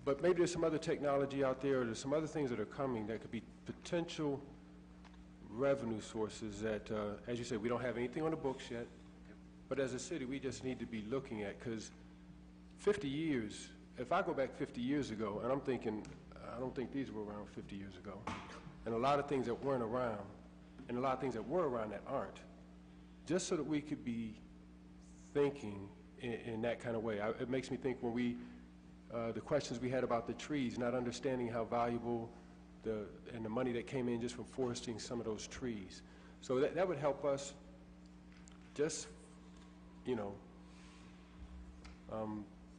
But maybe there's some other technology out there, or there's some other things that are coming that could be potential revenue sources that, as you said, we don't have anything on the books yet. But as a city, we just need to be looking at, because 50 years, if I go back 50 years ago, and I'm thinking, I don't think these were around 50 years ago. And a lot of things that weren't around, and a lot of things that were around that aren't. Just so that we could be thinking in that kind of way. It makes me think when we, the questions we had about the trees, not understanding how valuable and the money that came in just from foresting some of those trees. So that would help us just, you know,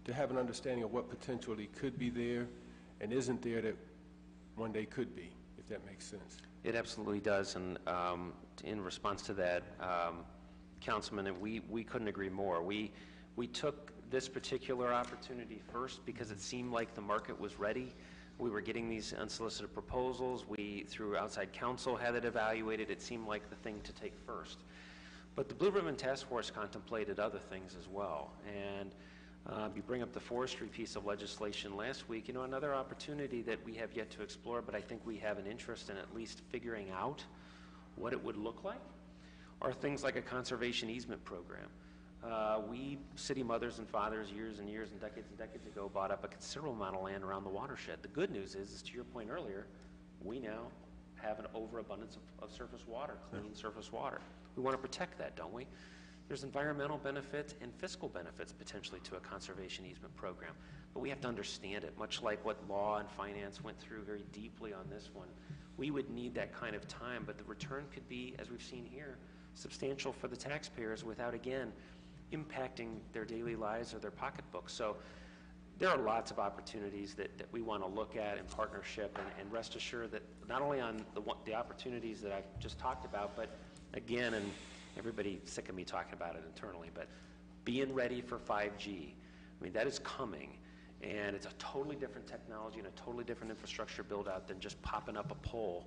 to have an understanding of what potentially could be there and isn't there that one day could be, if that makes sense. It absolutely does, and in response to that, Councilman, and we couldn't agree more. We took this particular opportunity first because it seemed like the market was ready. We were getting these unsolicited proposals. We, through outside counsel, had it evaluated. It seemed like the thing to take first. But the Blue Ribbon Task Force contemplated other things as well. And you bring up the forestry piece of legislation last week. You know, another opportunity that we have yet to explore, but I think we have an interest in at least figuring out what it would look like, are things like a conservation easement program. We, city mothers and fathers, years and years and decades ago, bought up a considerable amount of land around the watershed. The good news is to your point earlier, we now have an overabundance of surface water, clean surface water. We want to protect that, don't we? There's environmental benefits and fiscal benefits potentially to a conservation easement program, but we have to understand it, much like what law and finance went through very deeply on this one. We would need that kind of time, but the return could be, as we've seen here, substantial for the taxpayers without, again, impacting their daily lives or their pocketbooks. So there are lots of opportunities that we want to look at in partnership, and rest assured that not only on the opportunities that I've just talked about, but again, and everybody's sick of me talking about it internally, but being ready for 5G. I mean, that is coming, and it's a totally different technology and a totally different infrastructure build out than just popping up a pole.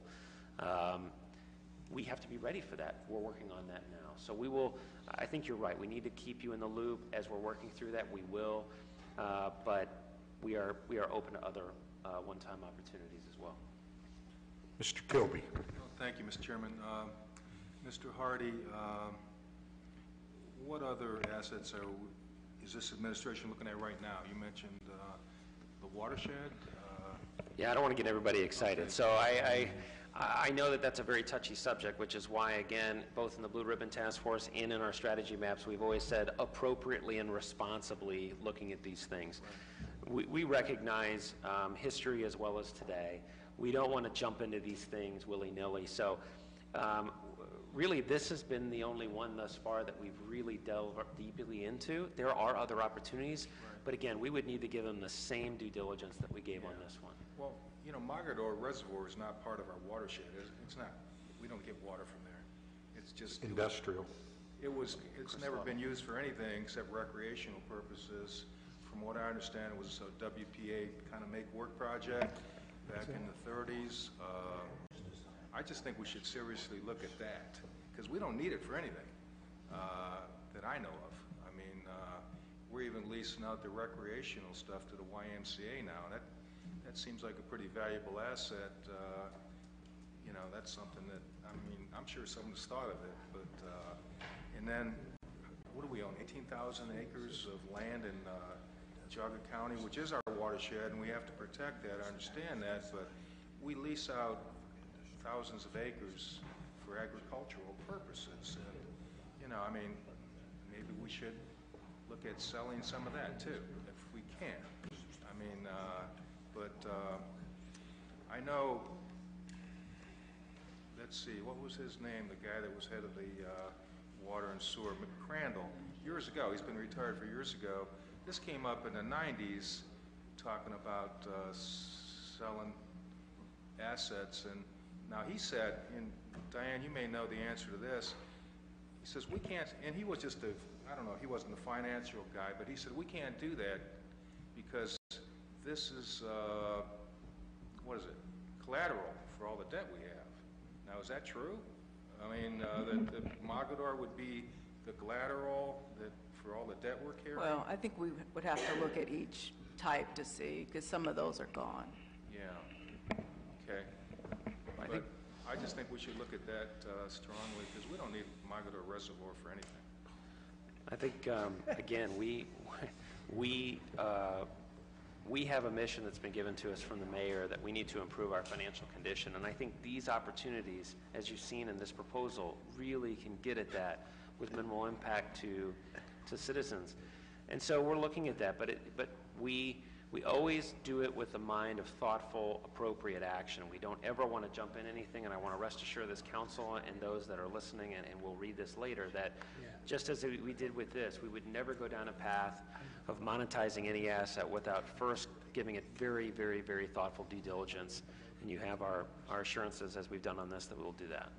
we have to be ready for that. We're working on that now. So we will, I think you're right, we need to keep you in the loop as we're working through that. We will, but we are open to other one-time opportunities as well. Mr. Kilby. Thank you, Mr. Chairman. Mr. Hardy, what other assets is this administration looking at right now? You mentioned the watershed. Yeah, I don't want to get everybody excited. Okay. So I know that that's a very touchy subject, which is why, again, both in the Blue Ribbon Task Force and in our strategy maps, we've always said appropriately and responsibly looking at these things. We recognize history as well as today. We don't want to jump into these things willy-nilly. So really, this has been the only one thus far that we've really delved deeply into. There are other opportunities, but again, we would need to give them the same due diligence that we gave on this one. Well, you know, Mogador Reservoir is not part of our watershed. It's not. We don't get water from there. It's just Industrial. It's never been used for anything except recreational purposes. From what I understand, it was a WPA kind of make-work project back in the 30s. I just think we should seriously look at that, because we don't need it for anything that I know of. I mean, we're even leasing out the recreational stuff to the YMCA now. That seems like a pretty valuable asset. You know, that's something that, I mean, I'm sure someone's thought of it, but, and then, what do we own, 18,000 acres of land in Geauga County, which is our watershed, and we have to protect that, I understand that, but we lease out thousands of acres for agricultural purposes, and, you know, I mean, maybe we should look at selling some of that too, if we can. I mean, I know, let's see, what was his name, the guy that was head of the water and sewer, McCrandall, years ago, he's been retired for years ago. This came up in the 90s, talking about selling assets, and now he said, and Diane, you may know the answer to this, he says, we can't, and he was just I don't know, he wasn't the financial guy, but he said, we can't do that because this is, what is it, collateral for all the debt we have. Now, is that true? I mean, that Mogador would be the collateral that for all the debt we're carrying? Well, I think we would have to look at each type to see, because some of those are gone. Yeah, okay. But I just think we should look at that strongly, because we don't need Mogador Reservoir for anything. I think, again, we have a mission that's been given to us from the mayor that we need to improve our financial condition, and I think these opportunities, as you've seen in this proposal, really can get at that with minimal impact to citizens. And so we're looking at that, but we always do it with the mind of thoughtful, appropriate action. We don't ever want to jump in anything, and I want to rest assure this council and those that are listening, and we'll read this later, that just as we did with this, we would never go down a path of monetizing any asset without first giving it very, very, very thoughtful due diligence. And you have our assurances, as we've done on this, that we will do that.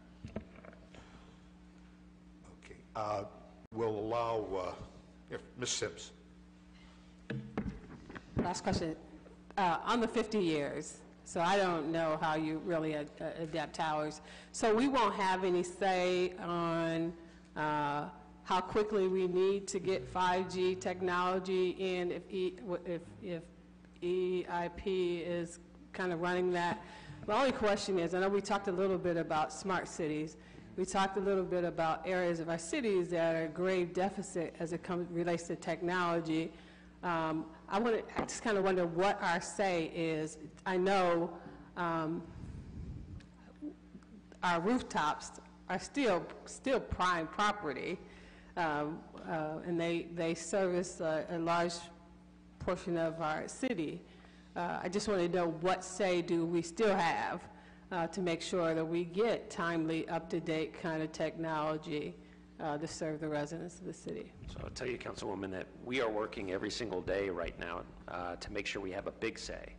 Okay. We'll allow, if Ms. Sims. Last question. On the 50 years, so I don't know how you really adapt towers. So we won't have any say on how quickly we need to get 5G technology in if EIP is kind of running that. My only question is, I know we talked a little bit about smart cities. We talked a little bit about areas of our cities that are a grave deficit as it relates to technology. I just kind of wonder what our say is. I know our rooftops are still prime property, and they service a large portion of our city. I just want to know what say do we still have to make sure that we get timely, up-to-date kind of technology to serve the residents of the city. So I'll tell you, Councilwoman, that we are working every single day right now to make sure we have a big say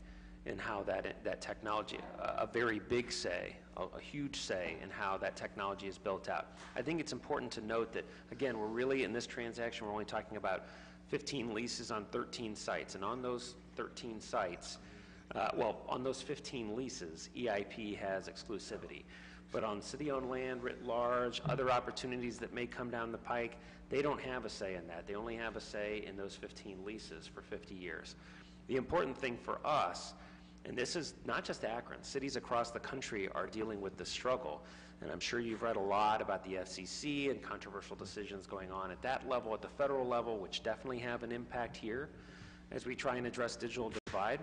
in how that technology, a very big say, a huge say in how that technology is built out. I think it's important to note that, again, we're really, in this transaction, we're only talking about 15 leases on 13 sites, and on those 13 sites, on those 15 leases, EIP has exclusivity. But on city-owned land writ large, other opportunities that may come down the pike, they don't have a say in that. They only have a say in those 15 leases for 50 years. The important thing for us, and this is not just Akron, cities across the country are dealing with this struggle. And I'm sure you've read a lot about the FCC and controversial decisions going on at that level, at the federal level, which definitely have an impact here as we try and address digital divide.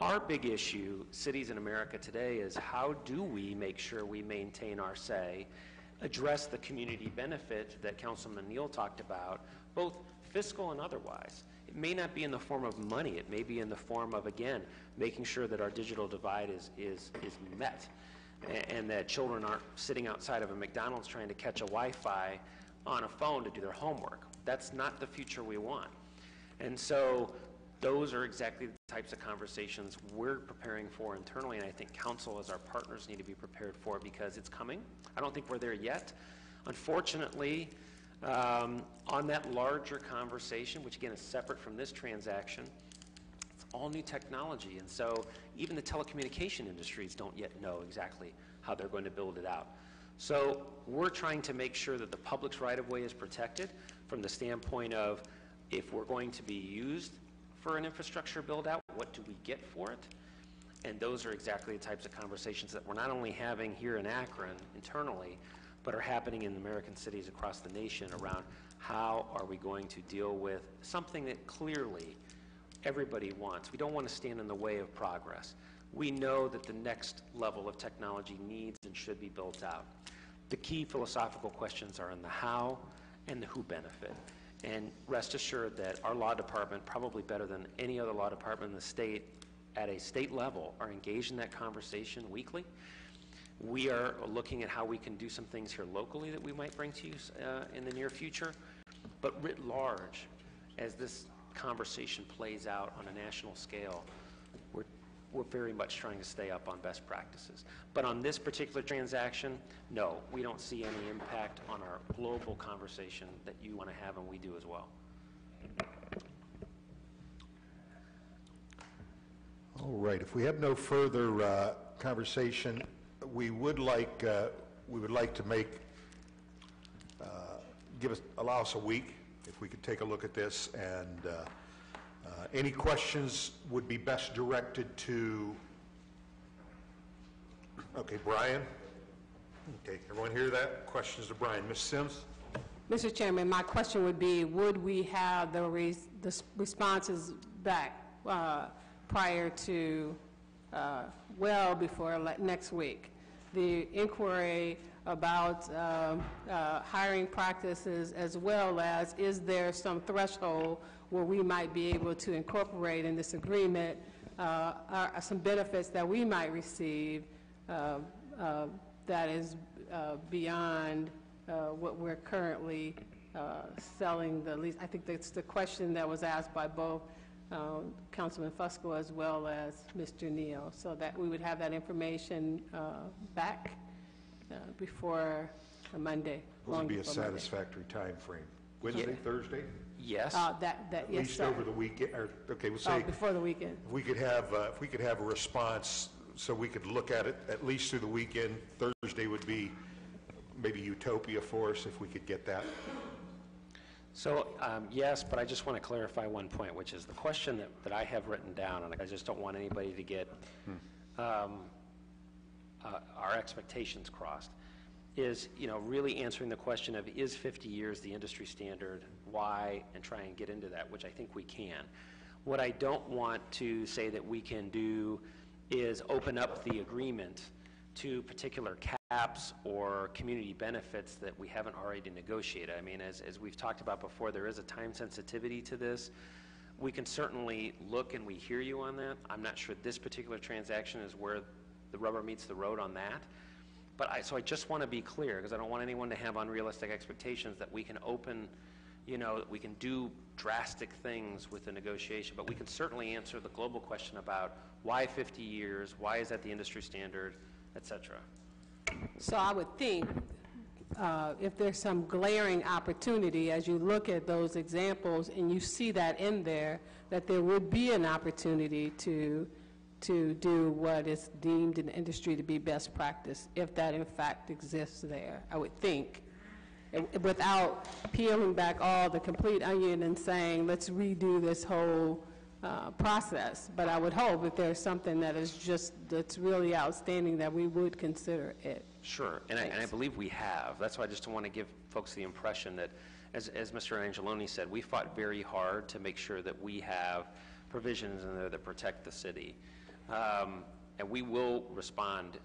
Our big issue, cities in America today, is how do we make sure we maintain our say, address the community benefit that Councilman Neal talked about, both fiscal and otherwise. It may not be in the form of money. It may be in the form of, again, making sure that our digital divide is met and that children aren't sitting outside of a McDonald's trying to catch a Wi-Fi on a phone to do their homework. That's not the future we want. And so those are exactly the types of conversations we're preparing for internally, and I think council as our partners need to be prepared for because it's coming. I don't think we're there yet. Unfortunately, on that larger conversation, which again is separate from this transaction, it's all new technology, and so even the telecommunication industries don't yet know exactly how they're going to build it out. So we're trying to make sure that the public's right-of-way is protected from the standpoint of if we're going to be used for an infrastructure build-out, what do we get for it? And those are exactly the types of conversations that we're not only having here in Akron internally, but are happening in American cities across the nation around how are we going to deal with something that clearly everybody wants. We don't want to stand in the way of progress. We know that the next level of technology needs and should be built out. The key philosophical questions are in the how and the who benefit. And rest assured that our law department, probably better than any other law department in the state, at a state level, are engaged in that conversation weekly. We are looking at how we can do some things here locally that we might bring to you in the near future. But writ large, as this conversation plays out on a national scale, we're very much trying to stay up on best practices. But on this particular transaction, no, we don't see any impact on our global conversation that you want to have, and we do as well. All right, if we have no further conversation, we would like to make, allow us a week, if we could take a look at this, and any questions would be best directed to, okay, Brian. Okay, everyone hear that? Questions to Brian. Ms. Sims? Mr. Chairman, my question would be, would we have the responses back prior to, well before next week? The inquiry about hiring practices, as well as is there some threshold where we might be able to incorporate in this agreement are some benefits that we might receive that is beyond what we're currently selling the lease. I think that's the question that was asked by both Councilman Fusco as well as Mr. Neal, so that we would have that information back before Monday. What would be a satisfactory time frame? Wednesday, Thursday? Yes. At yes, least sir. over the weekend, or, okay, we'll say. Before the weekend. If we could have a response, so we could look at it at least through the weekend. Thursday would be maybe utopia for us if we could get that. So, yes, but I just want to clarify one point, which is the question that I have written down, and I just don't want anybody to get our expectations crossed, is, really answering the question of is 50 years the industry standard, why, and try and get into that, which I think we can. What I don't want to say that we can do is open up the agreement to particular caps or community benefits that we haven't already negotiated. I mean, as we've talked about before, there is a time sensitivity to this. We can certainly look, and we hear you on that. I'm not sure this particular transaction is where the rubber meets the road on that. But so I just want to be clear, because I don't want anyone to have unrealistic expectations that we can open, that we can do drastic things with the negotiation, but we can certainly answer the global question about why 50 years, why is that the industry standard, et cetera. So I would think if there's some glaring opportunity as you look at those examples and you see that in there, that there would be an opportunity to to do what is deemed in the industry to be best practice, if that in fact exists there, I would think, without peeling back all the complete onion and saying, let's redo this whole process. But I would hope that there's something that is that's really outstanding, that we would consider it. Sure, and I believe we have. That's why I just want to give folks the impression that, as Mr. Angeloni said, we fought very hard to make sure that we have provisions in there that protect the city. And we will respond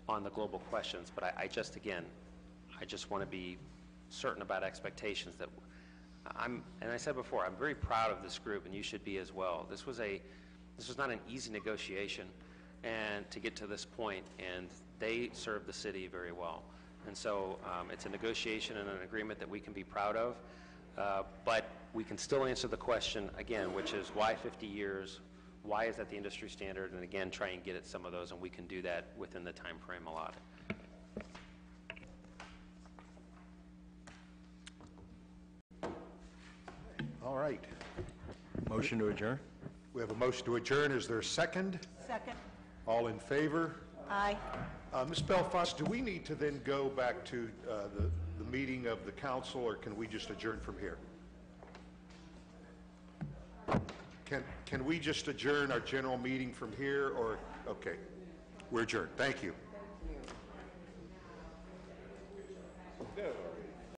on the global questions, but I just want to be certain about expectations that and I said before, I'm very proud of this group, and you should be as well. This was not an easy negotiation and to get to this point, and they served the city very well. And so it's a negotiation and an agreement that we can be proud of, but we can still answer the question again, which is why 50 years? Why is that the industry standard? And again, try and get at some of those, and we can do that within the time frame allotted. All right. Motion to adjourn? We have a motion to adjourn. Is there a second? Second. All in favor? Aye. Ms. Belfast, do we need to then go back to the meeting of the council, or can we just adjourn from here? Can we just adjourn our general meeting from here, or, okay, we're adjourned. Thank you. No.